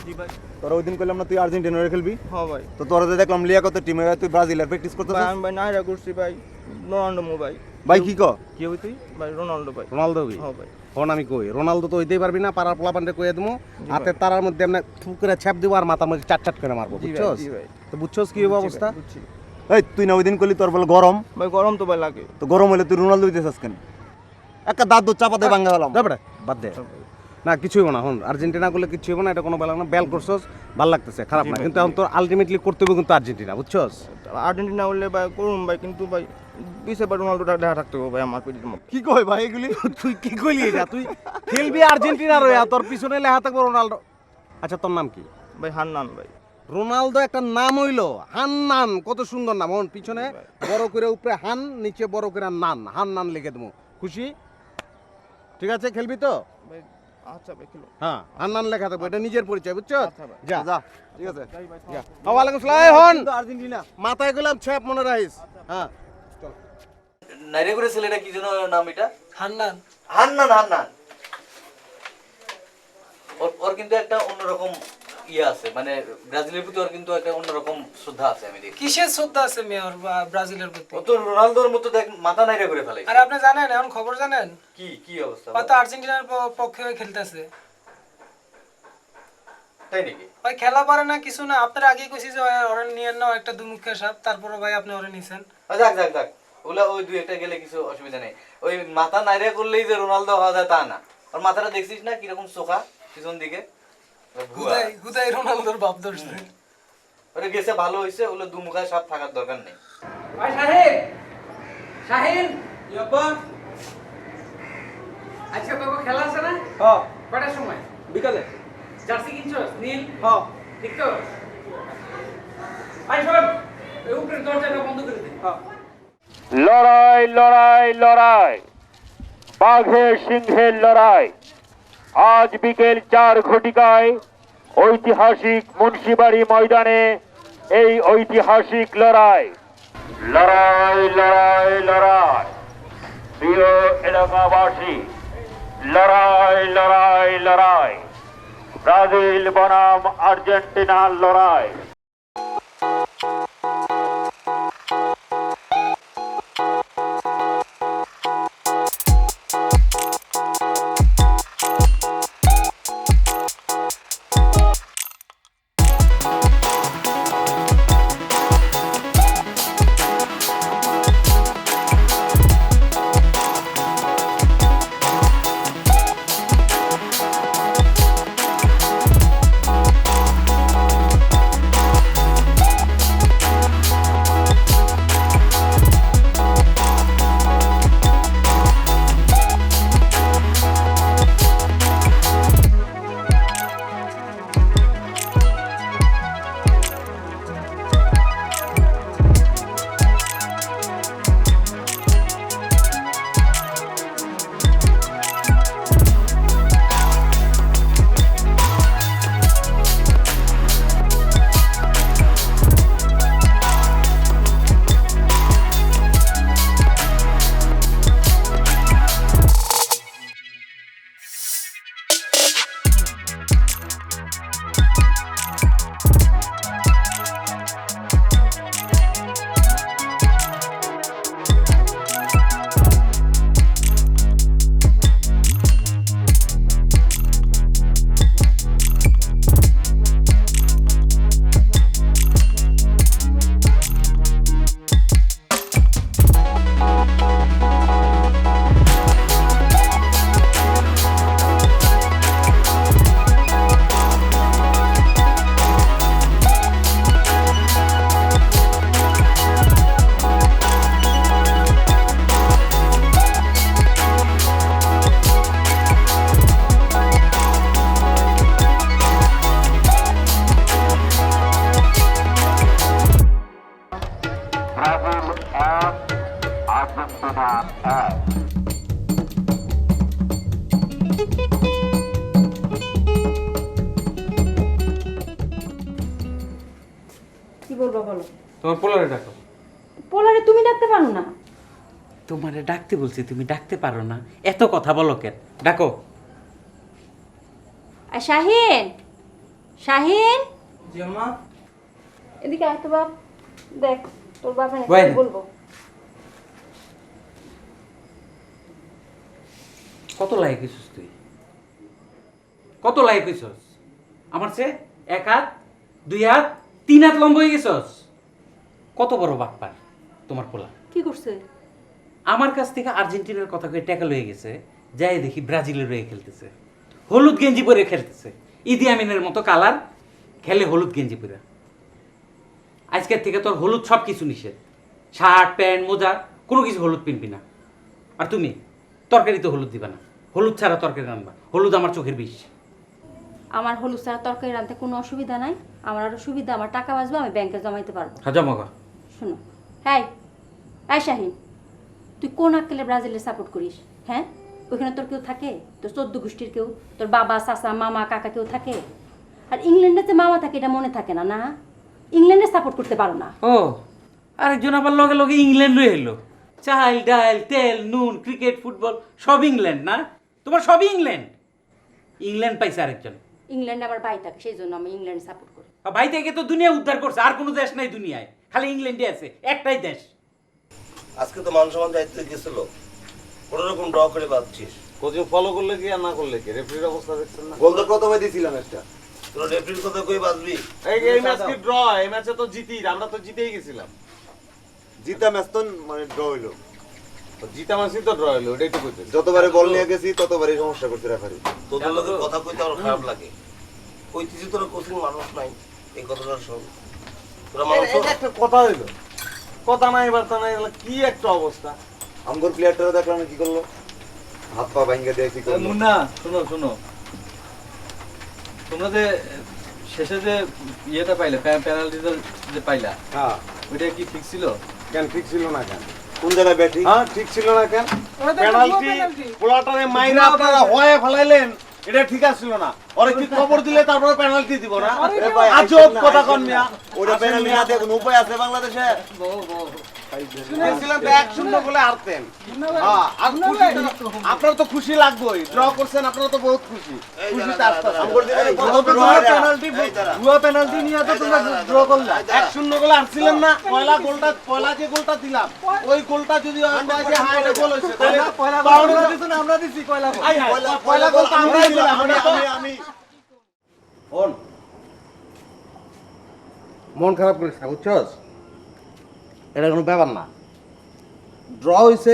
তোরা ওই দিন কইলাম না তুই আর্জেন্টিনার খেলবি, হ্যাঁ ভাই। তো তোরা তো দেখলাম লিয়াকত টিমে, তুই ব্রাজিলের প্র্যাকটিস করতেছিস। আমি ভাই নাইরা করছি ভাই, রোনাল্ডো মো ভাই। ভাই কি কো? কি হই তুই? ভাই রোনাল্ডো ভাই। রোনালদো হই? হ্যাঁ ভাই। ফোন আমি কই রোনালদো তো হইতেই পারবি না, পাড়ার পোলাপানরে কইয়া দেবো, হাতে তারার মধ্যে এমনি থু করে ছাপ দেবো আর মাথার মধ্যে চাট চাট করে মারবো, জি ভাই, বুঝছস? জি ভাই। তো বুঝছস কি হবে অবস্থা? বুঝছি এই তুই না ওই দিন কইলি তোর বলে গরম, ভাই, গরম তো ভাই লাগে। তো গরম হলে তুই রোনালদো হইতেছিস কেন? একটা দাঁত দুধ চাপাতে ভাঙা হলাম। যাবে বাদ দে না, কিছু হইব না। হন আর্জেন্টিনা করলে কিছু হইব না, এটা কোনো বেলা না। বেল করছস, ভাল লাগতেছে, খারাপ না, কিন্তু এখন তোর আলটিমেটলি করতে হবে কিন্তু আর্জেন্টিনা, বুঝছস? আর্জেন্টিনা হলে ভাই করুন ভাই, কিন্তু ভাই পিছে ভাই রোনাল্ডোটা দেখা থাকতে হবে ভাই আমার পিঠের মধ্যে। কি কই ভাই এগুলি? তুই কি কইলি এটা? তুই খেলবি আর্জেন্টিনার হয়ে, তোর পিছনে লেখা থাকবে রোনালদো। আচ্ছা তোর নাম কি? ভাই হান্নান ভাই। রোনালদো একটা নাম হইলো হান্নান, কত সুন্দর নাম। হন পিছনে বড় করে উপরে হান, নিচে বড় করে নান, হান্নান লিখে দেবো। খুশি? ঠিক আছে, খেলবি তো? আচ্ছা ভাই খেলো। হ্যাঁ, হান্নান লেখা থাকবে, এটা নিজের পরিচয়, বুঝছো? যা যা ঠিক আছে যা। ওয়ালাইকুম আসসালাম। হন কিন্তু আর্জেন্টিনা মাথায় গেলাম ছাপ মনে রাখিস। হ্যাঁ নাইরে করে ছেলেটা কি যেন নাম এটা? হান্নান। হান্নান। হান্নান ওর কিন্তু একটা অন্যরকম ইয়ে আছে, মানে ব্রাজিলের প্রতি ওর কিন্তু একটা অন্যরকম শ্রদ্ধা আছে। আমি দেখি কিসের শ্রদ্ধা আছে মেয়র ব্রাজিলের প্রতি? ও তো রোনালদোর মতো দেখ মাথা নাইরে করে ফেলে। আর আপনি জানেন এখন খবর জানেন? কি কি অবস্থা? ও তো আর্জেন্টিনার পক্ষে হয়ে খেলতেছে। তাই নাকি? ভাই খেলা পারে না কিছু না, আপনারা আগেই কইছি যে ওরে নিয়েন না, একটা দুমুখের সাপ, তারপরে ভাই আপনি ওরে নিছেন। যাক যাক যাক, ওগুলা ওই দুই একটা গেলে কিছু অসুবিধা নেই। ওই মাথা নাইরে করলেই যে রোনালদো হওয়া যায় তা না। ওর মাথাটা দেখছিস না কিরকম চোখা পিছন দিকে? হুদাই রোনালদোর বাপ ধরছে। ওরে গেছে ভালো হয়েছে, ওগুলো দুমুখা সাপ থাকার দরকার নেই। ভাই শাহিন, শাহিন আজকে তোকে খেলা আছে না? হ্যাঁ কটার সময়? বিকালে। জার্সি কিনছস নীল? হ্যাঁ ঠিক তো? ভাই শোন, এই উপরের দরজাটা বন্ধ করে দে। হ্যাঁ। লড়াই লড়াই লড়াই, বাঘের সিংহের লড়াই। আজ বিকেল 4 ঘটিকায় ঐতিহাসিক মুন্সিবাড়ি ময়দানে এই ঐতিহাসিক লড়াই। লড়াই লড়াই লড়াই, প্রিয় এলাকাবাসী, লড়াই লড়াই লড়াই, ব্রাজিল বনাম আর্জেন্টিনার লড়াই। কি বলবো বলো? তোমার পোলারে ডাকো। পোলারে তুমি ডাকতে পারো না? তোমারে ডাকতে বলছি, তুমি ডাকতে পারো না, এত কথা বলো কেন? ডাকো। আর শাহিন, শাহিন জি আম্মা। এদিকে আয় তো বাপ, দেখ তোর বাবা বাইরে। বলবো। কত লাইক হইছস তুই? কত লাইক হইছস? আমার চেয়ে 1 হাত 2 হাত 3 হাত লম্বা হয়ে গেছস। কত বড় বাপ্পার তোমার পোলা। কি করছে? আমার কাছ থেকে আর্জেন্টিনার কথা কয়ে ট্যাকল হয়ে গেছে, যাই দেখি ব্রাজিলের হয়ে খেলতেছে, হলুদ গেঞ্জি পরে খেলতেছে, ইদি আমিনের মতো কালার, খেলে হলুদ গেঞ্জি পরে। আজকের থেকে তোর হলুদ সব কিছু নিষেধ, শার্ট প্যান্ট মোজা কোনো কিছু হলুদ পিনবি না। আর তুমি তরকারিতে হলুদ দিবা না, হলুদ ছাড়া তরকারি রান্না। হলুদ আমার চোখের বিষ। আমার হলুদ ছাড়া তরকারি রাঁধতে কোনো অসুবিধা নাই। আমার আরও সুবিধা, আমার টাকা বাঁচবে, আমি ব্যাংকে জমাইতে পারবো। জমাগা। শোনো, হ্যাঁ এই শাহিন, তুই কোন আক্কেলে ব্রাজিলের সাপোর্ট করিস? হ্যাঁ, ওইখানে তোর কেউ থাকে? তোর 14 গোষ্ঠীর কেউ, তোর বাবা চাচা মামা কাকা কেউ থাকে? আর ইংল্যান্ডে যে মামা থাকে এটা মনে থাকে না? না, ইংল্যান্ডে সাপোর্ট করতে পারো না। ও আরেকজন আবার লগে লগে ইংল্যান্ড রয়ে এলো। চাল ডাল তেল নুন ক্রিকেট ফুটবল সব ইংল্যান্ড না? তোমার সবই ইংল্যান্ড। ইংল্যান্ড পাইছে আরেকজন। ইংল্যান্ডে আমার ভাই থাকে, সেই জন্য আমি ইংল্যান্ড সাপোর্ট করি। আর ভাই থেকে তো দুনিয়া উদ্ধার করছে, আর কোনো দেশ নাই দুনিয়ায়, খালি ইংল্যান্ডে আছে, একটাই দেশ। আজকে তো মান সম্মান দায়িত্ব গেছিল, কোনো রকম ড্র করে পাচ্ছিস। কোচিং ফলো করলে কি আর না করলে কি? রেফারির অবস্থা দেখছেন না? গোল তো প্রথমে দিছিলাম একটা। তোর রেফারির কথা কই বাঁচবি? এই ম্যাচ কি ড্র? এই ম্যাচে তো জিতি, আমরা তো জিতেই গেছিলাম। জিতা ম্যাচ তো মানে ড্র হইলো। জিতা ম্যাচই তো ড্র হলো, ওটাই তো কইতে। যতবারে বল নিয়ে গেছি ততবারই সমস্যা করছে রেফারি। তোদের লোকে কথা কইতে আমার খারাপ লাগে। কইতেছি তোরা কোচিং মানুষ নাই, এই কথাটা শোন। তোরা মানুষ এটা একটা কথা হইলো, কথা নাই বার্তা নাই, এগুলো কি একটা অবস্থা। আমগর প্লেয়ারটারা দেখলাম কি করলো, হাত পা ভাঙ্গে দিয়ে কি করলো। মুন্না শোনো শোনো, তোমরা যে শেষে যে ইয়েটা পাইলে, পেনাল্টিটা যে পাইলা, হ্যাঁ ওইটা কি ঠিক ছিল? কেন ঠিক ছিল না কেন? কোন জায়গায় ব্যাটিং? হ্যাঁ ঠিক ছিল না কেন? পেনাল্টি পোলাটারে মাইরা আপনারা হয়ে ফেলাইলেন, এটা ঠিক আছিল না। ওরে কি খবর দিলে তারপরে পেনাল্টি দিব না? আজব কথা কন মিয়া। ওটা পেনাল্টি না দিয়ে কোনো উপায় আছে বাংলাদেশে? শুনেছিলাম তো 1-0 গোলে হারতেন। হ্যাঁ, আর খুশি তো- আপনার তো খুশি লাগবেই, ড্র করছেন, আপনারা তো বহুত খুশি। খুশিতে আসতেছে। আমগর দিকে ভুয়া পেনাল্টি নিয়ে তো তোমরা ড্র করলা। 1-0 গোলে হারছিলেন না? পয়লা যে গোলটা দিলাম, ওই গোলটা যদি যে হাইরে গোল হইছে, তাহলে পয়লা গোল দিছেন আমরা দিছি পয়লা গোল। পয়লা গোল তো আমরাই দিলাম। আমি মন খারাপ করিস না, বুঝছস? এটা কোনো ব্যাপার না। ড্র হইছে,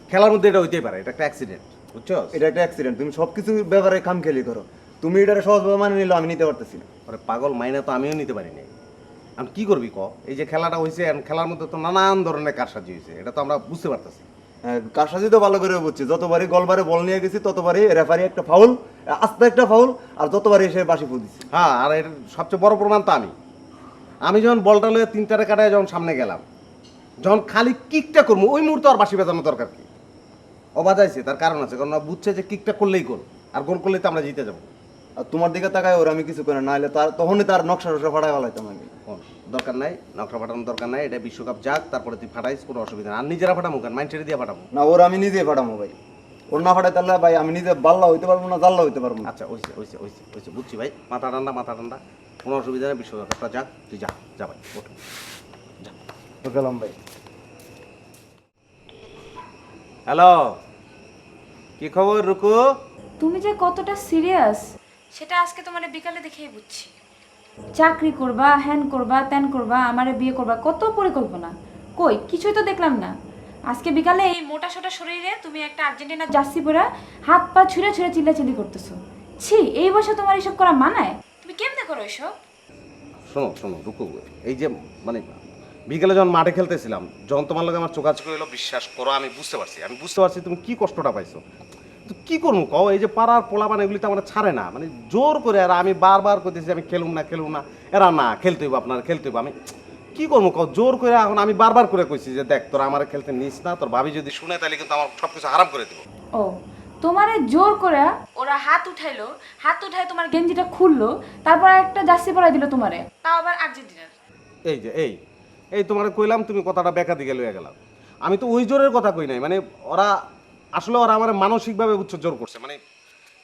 খেলার মধ্যে এটা হইতেই পারে, এটা একটা অ্যাক্সিডেন্ট, বুঝছস? এটা একটা অ্যাক্সিডেন্ট। তুমি সবকিছু ব্যাপারে খামখেয়ালি করো। তুমি এটা সহজভাবে মানে নিলো, আমি নিতে পারতেছি না। আরে পাগল, মাইনা তো আমিও নিতে পারি নাই। আমি কি করবি ক? এই যে খেলাটা হইছে, খেলার মধ্যে তো নানান ধরনের কারসাজি হয়েছে, এটা তো আমরা বুঝতে পারতেছি। কারসাজি তো ভালো করে বুঝছি। যতবারই গলবারে বল নিয়ে গেছি ততবারই রেফারি একটা ফাউল, আস্তে একটা ফাউল, আর যতবারই এসে বাসি ফুল দিচ্ছে। হ্যাঁ, আর এর সবচেয়ে বড় প্রমাণ তো আমি যখন বলটা লয়ে 3টারে কাটায় যখন সামনে গেলাম, যখন খালি কিকটা করবো, ওই মুহূর্তে আর বাসি বাজানোর দরকার কি? ও বাজাইছে, তার কারণ আছে, কারণ ও বুঝছে যে কিকটা করলেই গোল, আর গোল করলেই তো আমরা জিতে যাবো। আর তোমার দিকে তাকায় ওর আমি কিছু করে না হলে তার তখনই তার নকশা টকশা ফাটাই ফেলাইতাম আমি। দরকার নাই, নকশা ফাটানোর দরকার নাই, এটা বিশ্বকাপ যাক, তারপরে তুই ফাটাইস, কোনো অসুবিধা না। আর নিজেরা ফাটামো কেন, মাইন্ড ছেড়ে দিয়ে ফাটাবো না, ওর আমি নিজে ফাটামো ভাই। ওর না ফাটাই তাহলে ভাই আমি নিজে বাল্লা হইতে পারবো না, জাল্লা হইতে পারবো না। আচ্ছা, ওইছে বুঝছি ভাই, মাথা ঠান্ডা, কোনো অসুবিধা নেই, বিশ্বকাপটা যাক, তুই যা ভাই, ওঠ যা। তো গেলাম ভাই। হ্যালো, কি খবর রুকু? তুমি যে কতটা সিরিয়াস সেটা আজকে তোমার বিকালে দেখেই বুঝছি। চাকরি করবা, হ্যান করবা, ত্যান করবা, আমারে বিয়ে করবা, কত পরিকল্পনা। কই কিছুই তো দেখলাম না। আজকে বিকালে এই মোটা সোটা শরীরে তুমি একটা আর্জেন্টিনা জার্সি পরে হাত পা ছুঁড়ে ছুঁড়ে চিল্লাচিল্লি করতেছো। ছি, এই বয়সে তোমার এসব করা মানায়? তুমি কেমনে করো এসব? শোনো রুকু, এই যে মানে বিকেলে যখন মাঠে খেলতেছিলাম, যখন তোমার লগে আমার চোখাচোখি হলো, বিশ্বাস করো আমি বুঝতে পারছি তুমি কি কষ্টটা পাইছো। তো কি করবো কও? এই যে পাড়ার পোলাপান এগুলি তো আমার ছাড়ে না, মানে জোর করে, আর আমি বারবার করতেছি আমি খেলুম না, এরা না খেলতে হইব, আপনার খেলতে হইব। আমি কি করবো কও? জোর করে এখন আমি বারবার করে কইছি যে দেখ তোরা আমার খেলতে নিস না, তোর ভাবি যদি শুনে তাহলে কিন্তু আমার সবকিছু হারাম করে দেবো। ও, তোমারে জোর করে ওরা হাত উঠাইলো, হাত উঠায় তোমার গেঞ্জিটা খুললো, তারপর একটা জার্সি পরাই দিল তোমারে, তাও আবার আর্জেন্টিনার। এই যে এই তোমার কইলাম, তুমি কথাটা বেকা দিকে লইয়া গেলাম। আমি তো ওই জোরের কথা কই নাই, মানে ওরা আমার মানসিকভাবে উচ্চ জোর করছে, মানে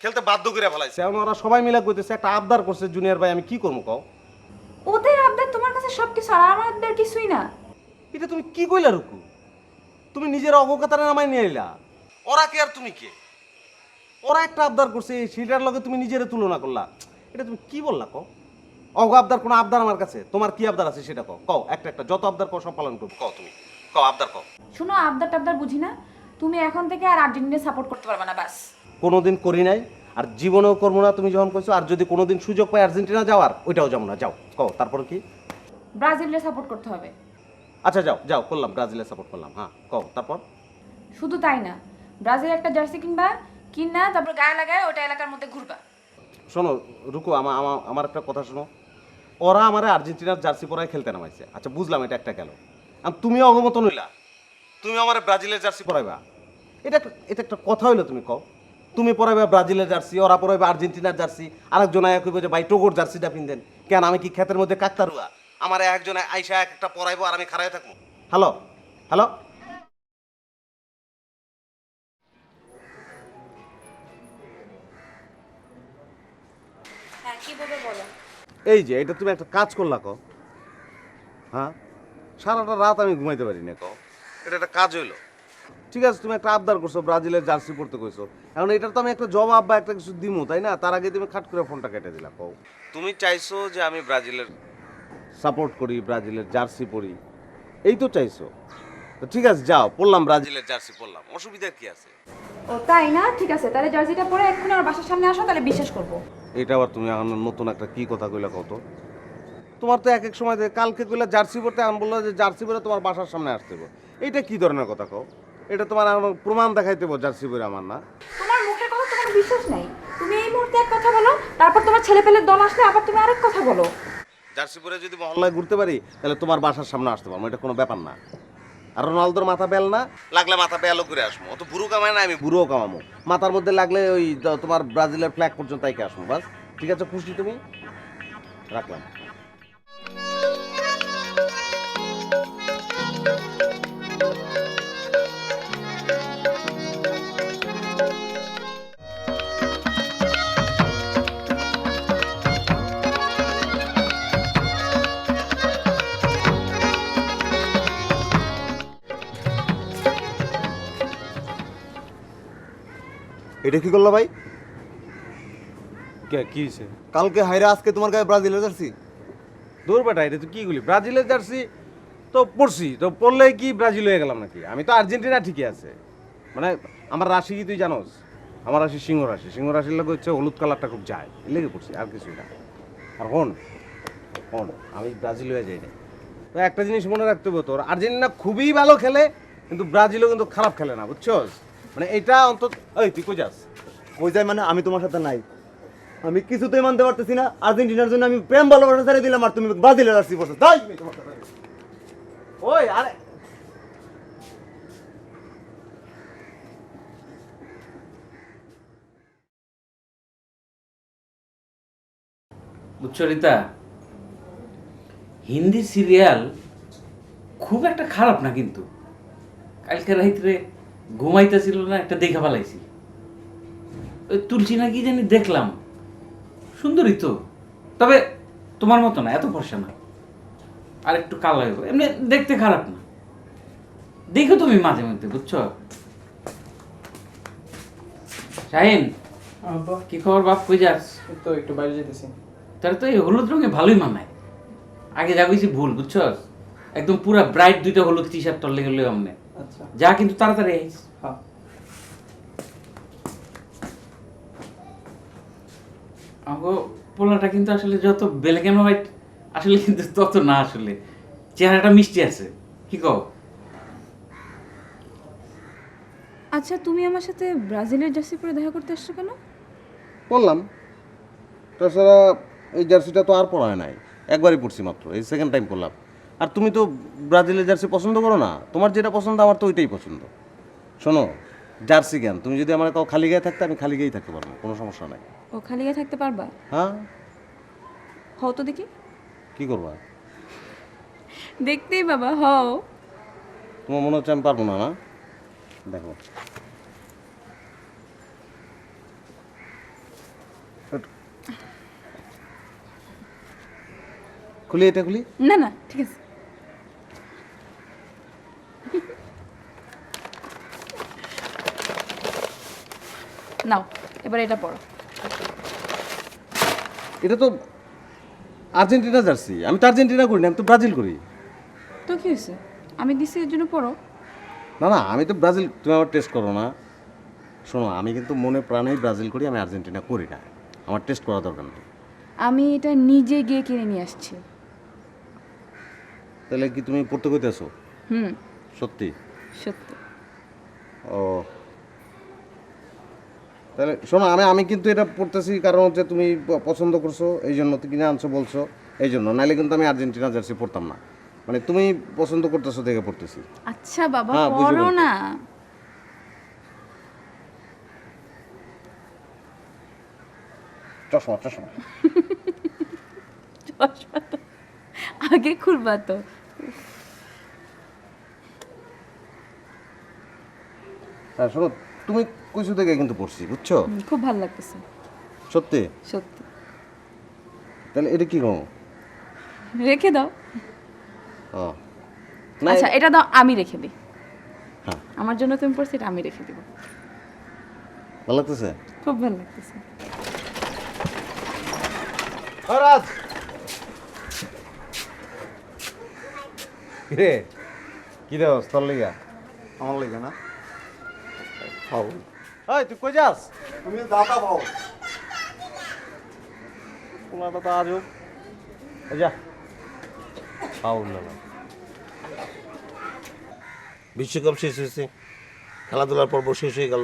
খেলতে বাধ্য করে ফেলাইছে। এখন ওরা সবাই মিলে কইতেছে একটা আবদার করছে জুনিয়র ভাই, আমি কি করবো কও? ওদের আবদার তোমার কাছে সবকিছু, আর আমাদের কিছুই না। এটা তুমি কি কইলা রুকু? তুমি নিজের অবকাতারে নামাই নিয়ে এলা, ওরা কে আর তুমি কে? ওরা একটা আবদার করছে, সেটার লগে তুমি নিজের তুলনা করলা, এটা তুমি কি বললা কও? আবদার কোনো আবদার আমার কাছে? তোমার কি আবদার আছে সেটা কও একটা যত আবদার কও সব পালন করবো। কও তুমি কও আবদার কও। শুনো, আবদার টাবদার বুঝি না, তুমি এখন থেকে আর আর্জেন্টিনা সাপোর্ট করতে পারবে না, বাস। কোনোদিন করি নাই, আর জীবনেও করবো না তুমি যখন কইছো। আর যদি কোনোদিন সুযোগ পাই আর্জেন্টিনা যাওয়ার, ওইটাও যাবো না। যাও কও তারপর কি? ব্রাজিলের সাপোর্ট করতে হবে। আচ্ছা যাও করলাম, ব্রাজিলের সাপোর্ট করলাম। হ্যাঁ কও তারপর? শুধু তাই না, ব্রাজিল একটা জার্সি কিনবা, কিনা তারপর গায়ে লাগায় ওটা এলাকার মধ্যে ঘুরবা। শোনো রুকু, আমার একটা কথা শোনো। ওরা আমার আর্জেন্টিনার জার্সি পরায় খেলতে নামাইছে। আচ্ছা বুঝলাম, এটা একটা গেল। আর তুমি অগমত নইলা, তুমি আমার ব্রাজিলের জার্সি পরাইবা, এটা একটা কথা হইলো? তুমি কও, তুমি পরাইবা ব্রাজিলের জার্সি, ওরা পরাইবা আর্জেন্টিনার জার্সি, আরেকজন আয়া কইবে যে ভাই টোগোর জার্সিটা পিনদেন। কেন আমি কি ক্ষেতের মধ্যে কাকতারুয়া? আমার একজন আইসা একটা পরাইবো আর আমি খাড়াই থাকবো? হ্যালো হ্যালো, হ্যাঁ কিভাবে বলো? এই যে এটা তুমি একটা কাজ করলা কও। হ্যাঁ, সারাটা রাত আমি ঘুমাইতে পারি না কও, এটা একটা কাজ হইলো? ঠিক আছে, তুমি একটা আবদার করছো, ব্রাজিলের জার্সি পরতে কইছো, এখন এটার তো আমি একটা জবাব বা একটা কিছু দিমু, তাই না? তার আগে তুমি খাট করে ফোনটা কেটে দিলা। কও, তুমি চাইছো যে আমি ব্রাজিলের সাপোর্ট করি, ব্রাজিলের জার্সি পরি, এই তো চাইছো। তো ঠিক আছে, যাও, পরলাম ব্রাজিলের জার্সি পরলাম, অসুবিধা কি আছে? ও তাই না, ঠিক আছে, তাহলে জার্সিটা পরে এক্ষুনি আমার বাসার সামনে আসো, তাহলে বিশ্বাস করবো। এটা আবার তুমি এখন নতুন একটা কি কথা কইলা কত? তোমার তো এক এক সময় কালকে কইলা জার্সি পরতে, আমি বললো যে জার্সি পরে তোমার বাসার সামনে আসতে হবে। এইটা কি ধরনের কথা কও? এটা তোমার আমার প্রমাণ দেখাইতে হবে জার্সি পরে আমার, না? তোমার মুখের কথা তোমার বিশ্বাস নেই। তুমি এই মুহূর্তে এক কথা বলো, তারপর তোমার ছেলে পেলের দল আসলে আবার তুমি আরেক কথা বলো। জার্সি পরে যদি মহল্লায় ঘুরতে পারি তাহলে তোমার বাসার সামনে আসতে পারবো, এটা কোনো ব্যাপার না। আর রোনালদোর মাথা বেল না লাগলে মাথা বেলও করে আসবো, অত বুড়ো কামায় না, আমি বুড়োও কামাবো। মাথার মধ্যে লাগলে ওই তোমার ব্রাজিলের ফ্ল্যাগ পর্যন্ত তাইকে আসবো, বাস। ঠিক আছে, খুশি তুমি? রাখলাম। এটা কি করলো ভাই? কি হয়েছে? কালকে হাইরা আজকে তোমার গায়ে ব্রাজিলের জার্সি? দূর বেটা, এটা তো কি গুলি, ব্রাজিলের জার্সি তো পড়ছি, তো পড়লেই কি ব্রাজিল হয়ে গেলাম নাকি? আমি তো আর্জেন্টিনা ঠিকই আছে। মানে আমার রাশি কি তুই জানোস? আমার রাশি সিংহ রাশি, সিংহ রাশির লোক হচ্ছে হলুদ কালারটা খুব যায়, লেগে পড়ছি, আর কিছুই না। আর হন হন, আমি ব্রাজিল হয়ে যাই না। তো একটা জিনিস মনে রাখতে হবে, তোর আর্জেন্টিনা খুবই ভালো খেলে, কিন্তু ব্রাজিলও কিন্তু খারাপ খেলে না, বুঝছস? মানে এটা অন্তত, ওই তুই কই যাস? কই যায় মানে? আমি তোমার সাথে নাই। আমি কিছুতেই মানতে পারতেছি না, আর্জেন্টিনার জন্য আমি প্রেম ভালোবাসা ছেড়ে দিলাম আর তুমি ব্রাজিলের জার্সি পরছো। তাই ওই আরে বুঝছো রিতা, হিন্দি সিরিয়াল খুব একটা খারাপ না, কিন্তু কালকে রাত্রে ঘুমাইতেছিল না, একটা দেখা ফেলাইছি। ওই তুলসী না কি জানি দেখলাম, সুন্দরী তো, তবে তোমার মতো না, এত ফর্সা না, আর একটু কালো হইব, এমনি দেখতে খারাপ না। দেখো তুমি মাঝে মধ্যে, বুঝছো? শাহিন, কি খবর বাপ, কই যাস? তো একটু বাইরে যেতেছি। তাহলে তো এই হলুদ রঙে ভালোই মানায়। আগে যা কইছি ভুল, বুঝছো? একদম পুরা ব্রাইট দুইটা হলুদ টি শার্ট টলে গেলে আমনে আচ্ছা যা, কিন্তু তাড়াতাড়ি আইস। হ্যাঁ। আমগো পোলাটা কিন্তু আসলে যত ব্ল্যাক এন্ড হোয়াইট, আসলে কিন্তু তত না, আসলে চেহারাটা মিষ্টি আছে, কি কও? আচ্ছা তুমি আমার সাথে ব্রাজিলের জার্সি পরে দেখা করতে আসছো কেন? বললাম, তাছাড়া এই জার্সিটা তো আর পরা হয় নাই, একবারই পরছি মাত্র, এই সেকেন্ড টাইম পরলাম। আর তুমি তো ব্রাজিলের জার্সি পছন্দ করো না, তোমার যেটা পছন্দ আমার তো ওইটাই পছন্দ। শোনো, জার্সি কেন, তুমি যদি আমার কাউ খালি গায়ে থাকতে, আমি খালি গায়েই থাকতে পারবো, কোনো সমস্যা নাই। ও খালি গায়ে থাকতে পারবা? হ্যাঁ। হও তো দেখি। কি করবা? দেখতেই বাবা, হও। তোমার মনে হচ্ছে আমি পারবো না, না? দেখো, খুলি, এটা খুলি। না না ঠিক আছে। নাও এবার এটা পড়ো। এটা তো আর্জেন্টিনা জার্সি, আমি তো আর্জেন্টিনা করি না, আমি তো ব্রাজিল করি। তো কি হয়েছে, আমি দিছি এর জন্য পড়ো। না না, আমি তো ব্রাজিল, তুমি আবার টেস্ট করো না। শোনো, আমি কিন্তু মনে প্রাণেই ব্রাজিল করি, আমি আর্জেন্টিনা করি না, আমার টেস্ট করা দরকার নেই। আমি এটা নিজে গিয়ে কিনে নিয়ে আসছি। তাহলে কি তুমি পড়তে কইতেছো? হুম সত্যি? সত্যি। ও তাহলে শোনো, আমি কিন্তু এটা পড়তেছি কারণ হচ্ছে তুমি পছন্দ করছো এই জন্য তো কিনে আনছো বলছো, এই জন্য। নাহলে কিন্তু আমি আর্জেন্টিনা জার্সি পড়তাম না। মানে তুমি পছন্দ করতেছো দেখে পড়তেছি। আচ্ছা বাবা, হ্যাঁ, বুঝি পড়ো বলতে। না। চশমা চশমা চশমা তো আগে খুলবা তো। হ্যাঁ শোনো, তুমি কইছো দেখে কিন্তু পড়ছি, বুঝছো? খুব ভালো লাগতেছে সত্যি? সত্যি। তাহলে এটা কি করো? রেখে দাও। ও না, আচ্ছা এটা দাও, আমি রেখে দিই। হ্যাঁ। আমার জন্য তুমি পড়ছি, এটা আমি রেখে দিব। ভালো লাগতেছে? খুব ভালো লাগতেছে। রাজ রে, কি দেওয়া তোর লিগা? আমার লাগে না। ফাউল। এই তুই কই যাস? তুমি দাদা পাও। পোলাটা তো আজও যা ফাউল না। বিশ্বকাপ শেষ হয়েছে, খেলাধুলার পর্ব শেষ হয়ে গেল,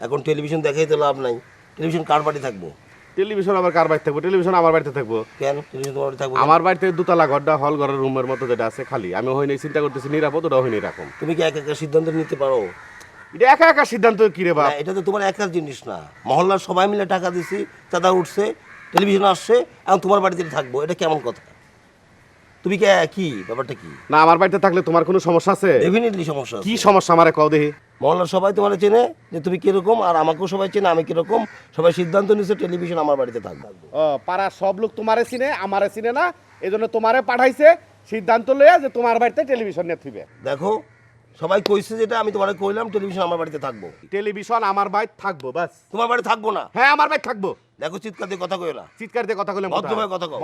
এখন টেলিভিশন দেখাই তো লাভ নাই। টেলিভিশন কার বাড়ি থাকবো? টেলিভিশন আবার কার বাড়িতে থাকবো? টেলিভিশন আমার বাড়িতে থাকবো। কেন টেলিভিশন তোমার বাড়ি থাকবো? আমার বাড়িতে দুতলা ঘরটা, হল ঘরের রুমের মতো যেটা আছে খালি। আমি হয়নি চিন্তা করতেছি নিরাপদ, ওটা হয়নি এরকম। তুমি কি একা একা সিদ্ধান্ত নিতে পারো? এটা একা একা সিদ্ধান্ত কি রে বাপ? না, এটা তো তোমার একার জিনিস না। মহল্লার সবাই মিলে টাকা দিছি, চাঁদা উঠছে, টেলিভিশন আসছে, এখন তোমার বাড়িতে থাকবো, এটা কেমন কথা? তুমি কি ব্যাপারটা কি? না, আমার বাড়িতে থাকলে তোমার কোনো সমস্যা আছে? ডেফিনেটলি সমস্যা আছে। কি সমস্যা আমারে কও দেখি। মহল্লার সবাই তোমার চেনে যে তুমি কিরকম, আর আমাকেও সবাই চেনে আমি কিরকম। সবাই সিদ্ধান্ত নিচ্ছে টেলিভিশন আমার বাড়িতে থাকবে। ও পাড়ার সব লোক তোমারে চিনে, আমারে চিনে না, এই জন্য তোমারে পাঠাইছে সিদ্ধান্ত লইয়া যে তোমার বাড়িতে টেলিভিশন নিয়ে থিবে। দেখো সবাই কইছে যেটা, আমি তোমারে কইলাম টেলিভিশন আমার বাড়িতে থাকবো। টেলিভিশন আমার বাড়িতে থাকবো, বাস। তোমার বাড়ি থাকবো না? হ্যাঁ, আমার বাড়িতে থাকবো। দেখো চিৎকার দিয়ে কথা কইও না। চিৎকার দিয়ে কথা কইলে ভদ্রভাবে কথা কও।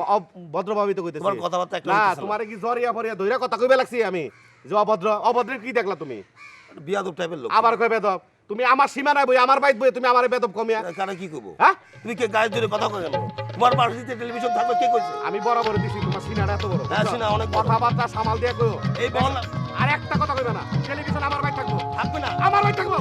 ভদ্রভাবে তো কইতেছি। তোমার কথাবার্তা একটা না, হইতেছে না। তোমারে কি জরিয়া ফরিয়া ধইরা কথা কইবে লাগছি আমি? যে অভদ্র, অভদ্রের কি দেখলা তুমি? বিয়াদব টাইপের লোক। আবার কই বেদব? তুমি আমার সীমানায় বই, আমার বাইত বই, তুমি আমারে বেদব কমিয়া। কারে কি কইবো? হ্যাঁ? তুমি কে গায়ে ধরে কথা কই কেন? তোমার বাড়িতে টেলিভিশন থাকবে কে কইছে? আমি বরাবর দিছি, তোমার সিনাটা এত বড়। হ্যাঁ, সিনা অনেক বড়। কথাবার্তা সামাল দিয়ে কইও। এই মহল্লা আর একটা কথা কইবে না, টেলিভিশন আমার বাড়িতে থাকবো। থাকবে না? আমার বাড়িতে থাকবো।